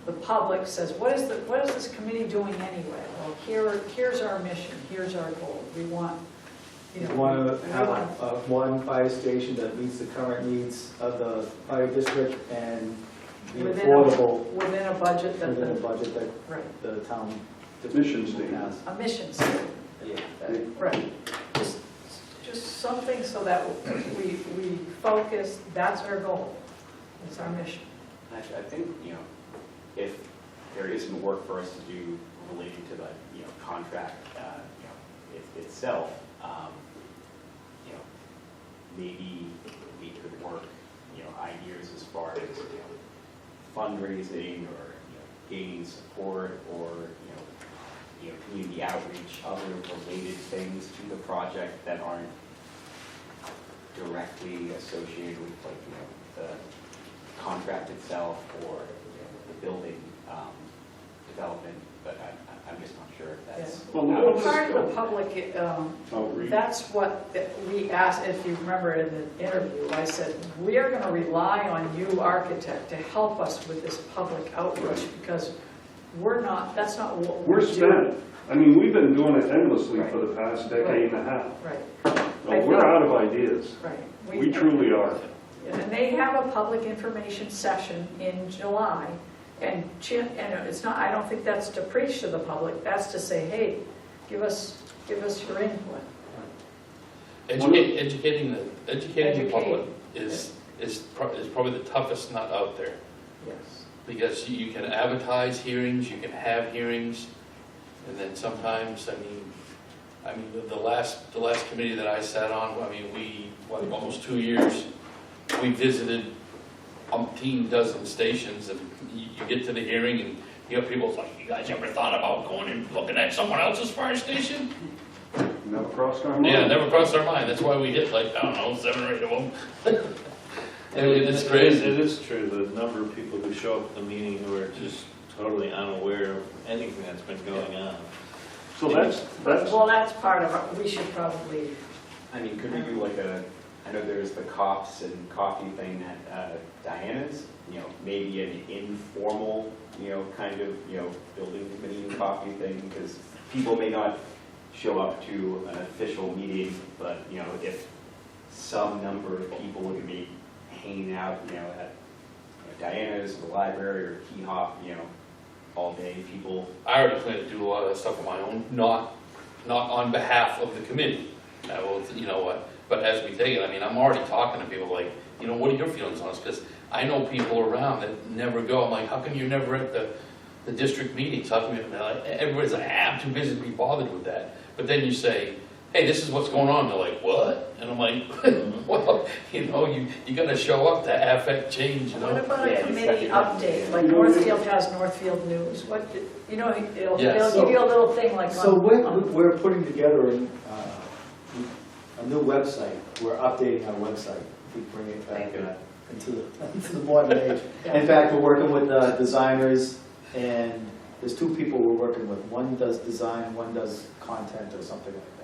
the public says, what is this committee doing anyway? Well, here's our mission, here's our goal. We want, you want to have one fire station that meets the current needs of the fire district and be affordable within a budget that within a budget that right, the town Mission will statement. pass. a mission statement. Yeah. Right. Just something so that we focus, that's our goal, it's our mission. Actually, I think, if there isn't work for us to do related to the, contract, itself, maybe we could work, ideas as far as, fundraising or, gaining support or, community outreach, other related things to the project that aren't directly associated with the contract itself or the building development, but I'm just not sure if that's. Well, Well, part of the public, Outreach. that's what we asked, if you remember in the interview, I said, we are gonna rely on you, architect, to help us with this public outreach, because we're not, that's not what we We're do. spent. I mean, we've been doing it endlessly for the past decade and a half. Right, No, we're out of ideas. right. We truly are. And they have a public information session in July, and it's not, I don't think that's to preach to the public, that's to say, hey, give us your input. Educating the Educate. public is probably the toughest nut out there. Yes. Because you can advertise hearings, you can have hearings, and then sometimes, I mean, the last committee that I sat on, almost 2 years, we visited umpteen dozen stations, and you get to the hearing, and you know, people's like, you guys ever thought about going and looking at someone else's fire station? Never crossed our mind. Yeah, never crossed our mind. That's why we hit like, I don't know, 7 or 8 of them. It's crazy. It is true, the number of people who show up at the meeting who are just totally unaware of anything that's been going on. So that's, Well, that's part of it, we should probably, I mean, could we do like I know there's the cops and coffee thing at Diana's, maybe an informal, kind of, building committee and coffee thing, because people may not show up to an official meeting, but, if some number of people are going to be hanging out, at Diana's, the library, or Key Hop, all day, people. I already plan to do a lot of that stuff on my own, not on behalf of the committee. I will, you know what, but as we take it, I mean, I'm already talking to people like, what are your feelings on this? Because I know people around that never go. I'm like, how come you're never at the district meetings? How come you're like, everybody's like, I'm too busy to be bothered with that. But then you say, hey, this is what's going on. They're like, what? And I'm like, well, you got to show up to affect change, what about a Yeah, committee it's update, like Northfield has Northfield News, they'll Yes. give you a little thing like. So we're putting together a new website, we're updating our website, if we bring it back into the modern age. In fact, we're working with designers, and there's 2 people we're working with. One does design, one does content or something like that.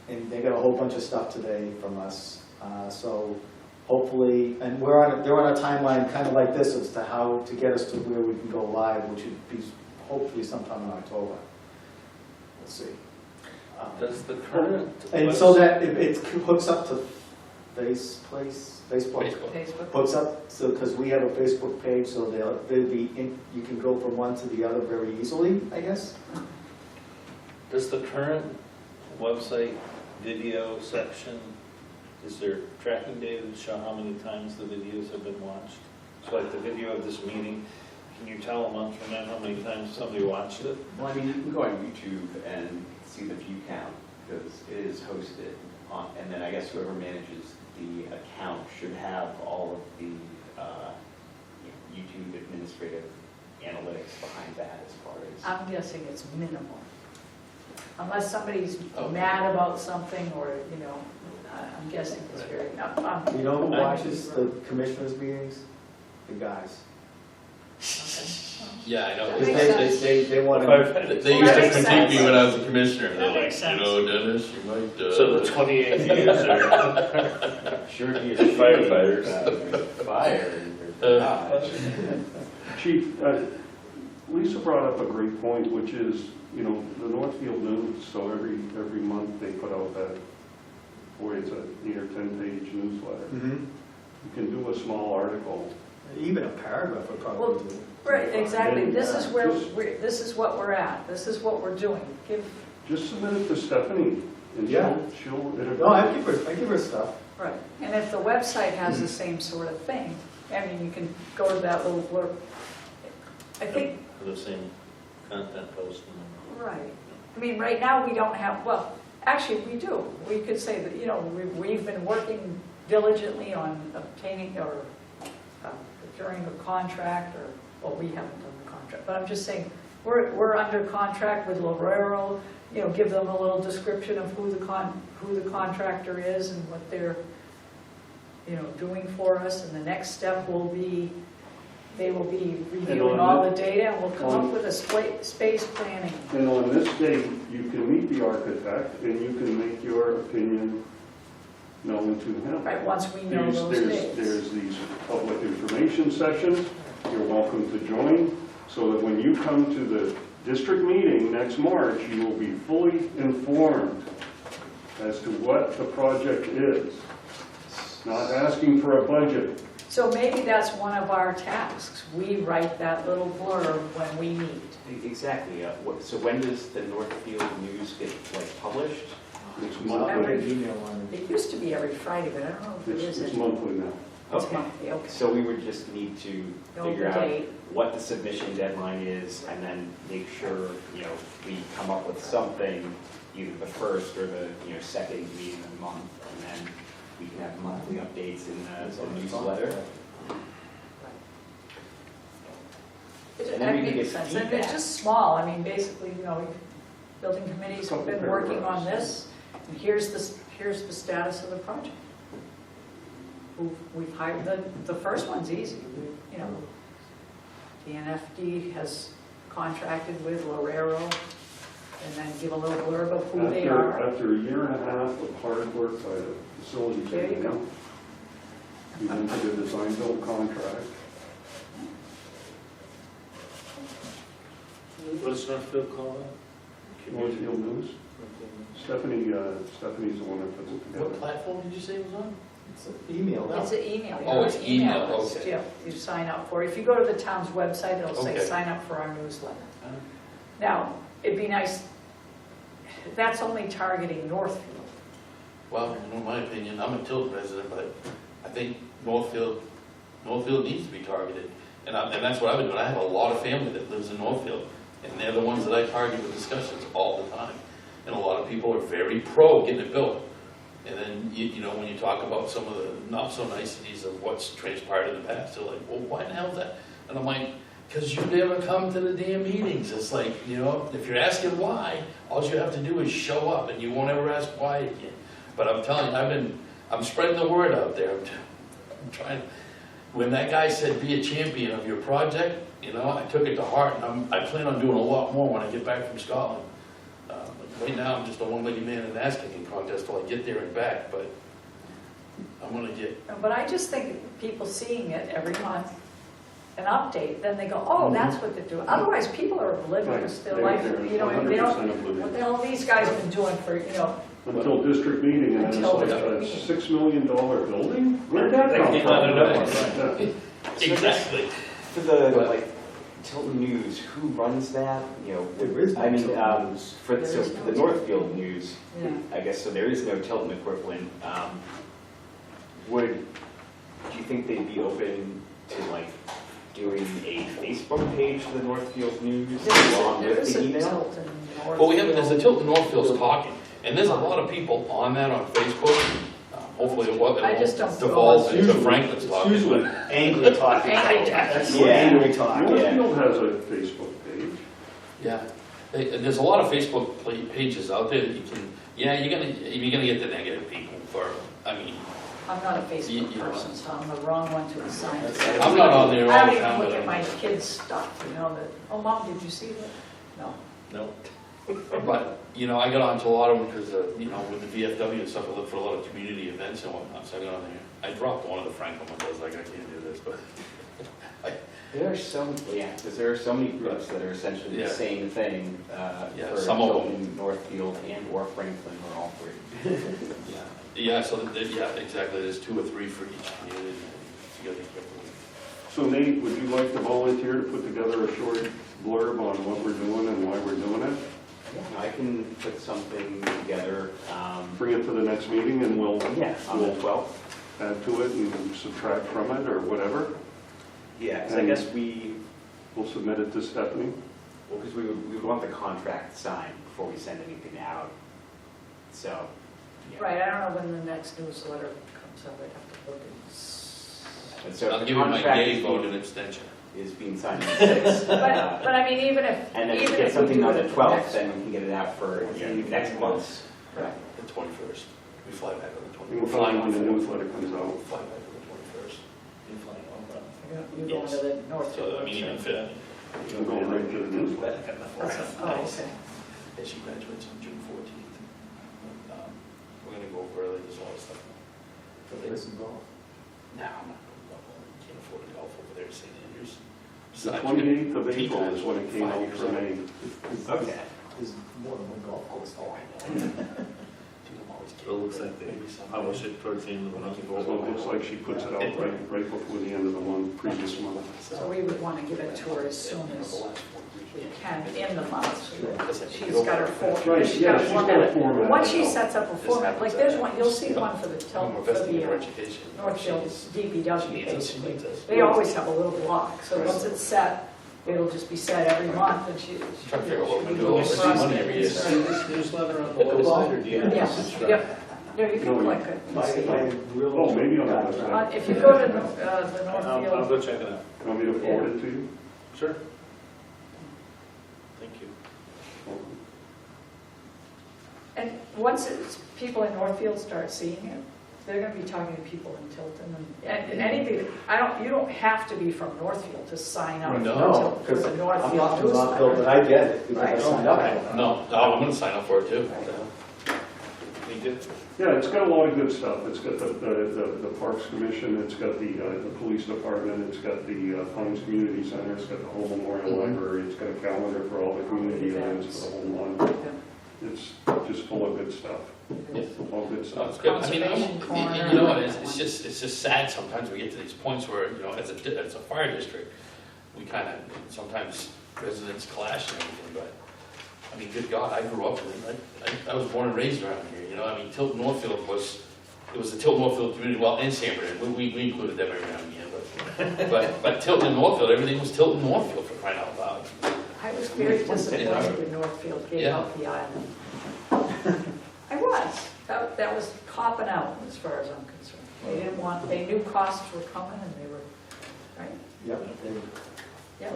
And they got a whole bunch of stuff today from us. So hopefully, and they're on a timeline kind of like this as to how to get us to where we can go live, which would be hopefully sometime in October. We'll see. Does the current... And so that it hooks up to Facebook. Facebook. Hooks up, so because we have a Facebook page, so they'll be you can go from one to the other very easily, I guess. Does the current website video section, is there tracking data to show how many times the videos have been watched? So like the video of this meeting, can you tell a month from now how many times somebody watched it? Well, I mean, you can go on YouTube and see the view count, because it is hosted on, and then I guess whoever manages the account should have all of the YouTube administrative analytics behind that as far as. I'm guessing it's minimal. Unless somebody's mad about something or, I'm guessing it's very, You know who watches the commissioners' meetings? The guys. Yeah, I know. That makes sense. They want to. They Well, used that to makes critique sense. me when I was a commissioner. That They're like, makes sense. Dennis, you might. So the 28 years are... Sure, you're Firefighters. Fire. Chief, Lisa brought up a great point, which is, the Northfield News, so every month they put out that, it's a 8 or 10-page newsletter. Mm-hmm. You can do a small article. Even a paragraph would Well, probably do. right, exactly, Then, this is where, just- this is what we're at, this is what we're doing. Just submit it to Stephanie, and Yeah. it'll. No, I give her stuff. Right, and if the website has the same sort of thing, I mean, you can go to that little blurb. I think, The same content posting. right, I mean, right now, we don't have, well, actually, we do. We could say that, we've been working diligently on obtaining or procuring a contract, or, well, we haven't done the contract, but I'm just saying, we're under contract with Lorero, you know, give them a little description of who the contractor is and what they're, you know, doing for us, and the next step will be, they will be reviewing all the data, and we'll come up with a space planning. And on this date, you can meet the architect and you can make your opinion known to him. Right, once we know those dates. There's these public information sessions, you're welcome to join, so that when you come to the district meeting next March, you will be fully informed as to what the project is. Not asking for a budget. So maybe that's one of our tasks. We write that little blurb when we meet. Exactly. So when does the Northfield news get like published? It's monthly. It used to be every Friday, but I don't know if it is It's anymore. monthly now. It's Okay. monthly, okay. So we would just need to Know figure the out date. what the submission deadline is, and then make sure, you know, we come up with something, either the first or the, you know, second meeting of the month, and then we can have monthly updates in the newsletter. And then That we can makes get sense. And it's feedback. just small. I mean, basically, you know, building committees have been working on this, and here's the status of the project. We've hired, the first one's easy, you know. TNFD has contracted with Lorero, and then give a little blurb of who they are. After a year and a half of hard work by the facility There you go. team, we entered a design build contract. What's Northfield called? Northfield News. Stephanie's the one that puts it What together. platform did you say it was on? It's an email. It's an email. Oh, it's email, list, okay. Yeah, you sign up for it. If you go to the town's website, it'll say, Okay. sign up for our newsletter. Now, it'd be nice, that's only targeting Northfield. Well, in my opinion, I'm a Tilton resident, but I think Northfield needs to be targeted. And that's what I've been doing. I have a lot of family that lives in Northfield, and they're the ones that I target with discussions all the time. And a lot of people are very pro getting it built. And then, you know, when you talk about some of the not-so-niceties of what's transpired in the past, they're like, well, why the hell is that? And I'm like, because you never come to the damn meetings. It's like, you know, if you're asking why, all you have to do is show up, and you won't ever ask why again. But I'm telling you, I'm spreading the word out there. I'm trying. When that guy said, be a champion of your project, you know, I took it to heart, and I plan on doing a lot more when I get back from Scotland. Right now, I'm just a one-legged man in an ass-kicking contest till I get there and back, but I'm gonna get... But I just think people seeing it every month, an update, then they go, oh, that's what they're doing. Otherwise, people are oblivious. They're like, you know, and they 100% don't, oblivious. what the hell these guys have been doing for, you know, Until district meeting, and then it's Until like district a meeting. $6 million building? Where'd that come They from? came out of Yeah. Exactly. For the, like, Tilton News, who runs that? You know, There is no I mean, Tilton News. for There so is for no the Northfield News, yeah. I guess, so there is no Tilton equivalent. Do you think they'd be open to, like, doing a Facebook page for the Northfield News along There with is the a email? Tilton Well, there's a Northfield. Tilton Northfield's talking, and there's a lot of people on that on Facebook. Hopefully it won't I just don't go. devolve into Usually- Franklin's talking. Usually, Angry talking. Angry talking. That's Yeah. angry talking. Northfield has a Facebook page. Yeah, there's a lot of Facebook pages out there that you can, yeah, you're gonna get the negative people for, I mean, I'm not a You- Facebook you person, so I'm the wrong one to assign it. I'm not on there I all don't the time. even look but at my I- kids' stuff, you know, that, oh, Mom, did you see that? No. No. But, you know, I got onto a lot of them because, you know, with the VFW and stuff, I look for a lot of community events and whatnot, so I got on there. I dropped one of the Franklin ones, I was like, I can't do this, but. There are because there are so many groups that are essentially Yeah. the same thing Yeah, for some of them. Tilton, Northfield, and or Franklin, or all three. Yeah, so, yeah, exactly, there's 2 or 3 for each community. You gotta be careful. So Nate, would you like to volunteer to put together a short blurb on what we're doing and why we're doing it? I can put something together. Bring it to the next meeting and we'll Yeah, on the 12th. add to it and subtract from it or whatever. Yeah, 'cause I guess we, We'll submit it to Stephanie. well, because we would want the contract signed before we send anything out. So. yeah. Right, I don't know when the next newsletter comes out, I'd have to look at. And so I'll the give you my contract yay is vote being- and abstention. is being signed on the 6th. But I mean, even if, And then if even we get if we something do on it the at 12th, next- then we can get it out for next month's. Right. The 21st. We fly back on the 21st. You'll find when the newsletter comes out. We'll fly back on the 21st. You're going to the Northfield So, I mean, even website. if You'll go right to the newsletter. Oh, okay. Yeah, she graduates on June 14th. We're gonna go over early, there's a lot of stuff. Play some golf. No, I'm not going to golf. Can't afford to golf over there, St. Andrews. The 28th of April is when it came out for me. Okay. There's more than one golf course. Oh, I know. Dude, I'm always So it looks like they publish it towards the end of the month. So it looks like she puts it out right before the end of the month, previous month. So we would want to give it to her as soon as we can in the month. She's got her Right, format. She's yeah, got a she's got a format. format. Once she sets up a format, like there's one, you'll see one for the, More investing in her for education. the Northfield She DPW, needs us, she basically. needs us. They always have a little block, so once it's set, it'll just be set every month, and she. Trying to figure out what we're she'll be gonna do. doing Money every year. processing. this newsletter on the website, or do you have Yeah, to subscribe? yep. No, you can click it. and see. Oh, maybe on the website. If you go to the I'll Northfield, go check it out. You want me to forward it to you? Sure. Thank you. and once people in Northfield start seeing it, they're gonna be talking to people in Tilton, and anything, you don't have to be from Northfield to sign up for No, because the I'm Northfield not from Northfield, newsletter. but I get it, because I Right. signed up for it. No, I'm gonna sign up for it too. Me too. Yeah, it's got a lot of good stuff. It's got the Parks Commission, it's got the Police Department, it's got the Pines Community Center, it's got the whole Memorial Library, it's got a calendar for all the community events for the whole month. It's just full of good stuff, all good So stuff. it's good. I mean, Conservation corner. you know, it's just sad sometimes we get to these points where, you know, as a fire district, we kind of, sometimes residents clash and everything, but, I mean, good God, I grew up with it. I was born and raised around here, you know, I mean, Tilton Northfield was the Tilton Northfield community, well, and Sanford, we included them every now and again, but Tilton and Northfield, everything was Tilton Northfield for crying out loud. I was very disappointed when Northfield gave Yeah. up the island. I was. That was copping out as far as I'm concerned. They knew costs were coming and they were, right? Yep. Yeah,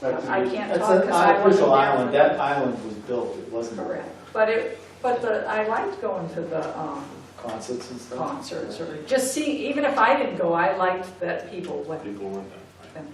That's I it. can't That's talk an because I wasn't artificial there. island, that island was built, it wasn't Correct. But I liked going to the concerts and stuff. concerts or just see, even if I didn't go, I liked that people went. People went there. And-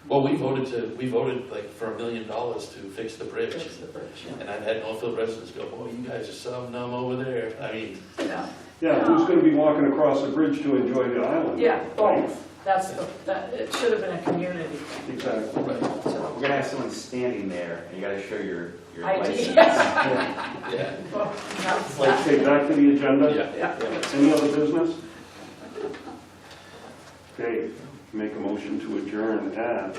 Well, we voted like for $1 million to fix the bridge. Fix the bridge, yeah. And I've had Northfield residents go, boy, you guys are so numb over there. I mean, Yeah. Yeah, who's going to be walking across the bridge to enjoy the island? Yeah, both. It should have been a community thing. Exactly. right, So, We're gonna have someone standing there, and you gotta show your ID. license. yeah, Well, that's- Okay, back to the agenda. yeah. Yeah. Any other business? Okay, make a motion to adjourn at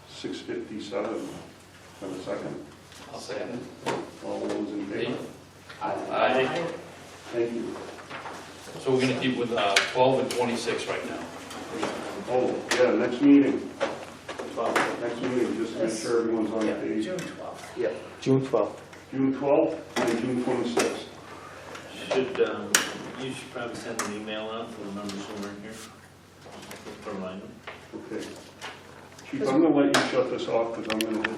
6:57. Have a second? I'll say it. All those in favor? Aye. Thank you. So we're gonna keep with 12 and 26 right now. Oh, yeah, next meeting. Next meeting, just to make sure everyone's on Yeah, page. June 12th. June 12th. June 12th and June 26th. You should probably send an email out for the members who weren't here. Remind them. Okay. Chief, I'm going to let you shut this off because I'm going to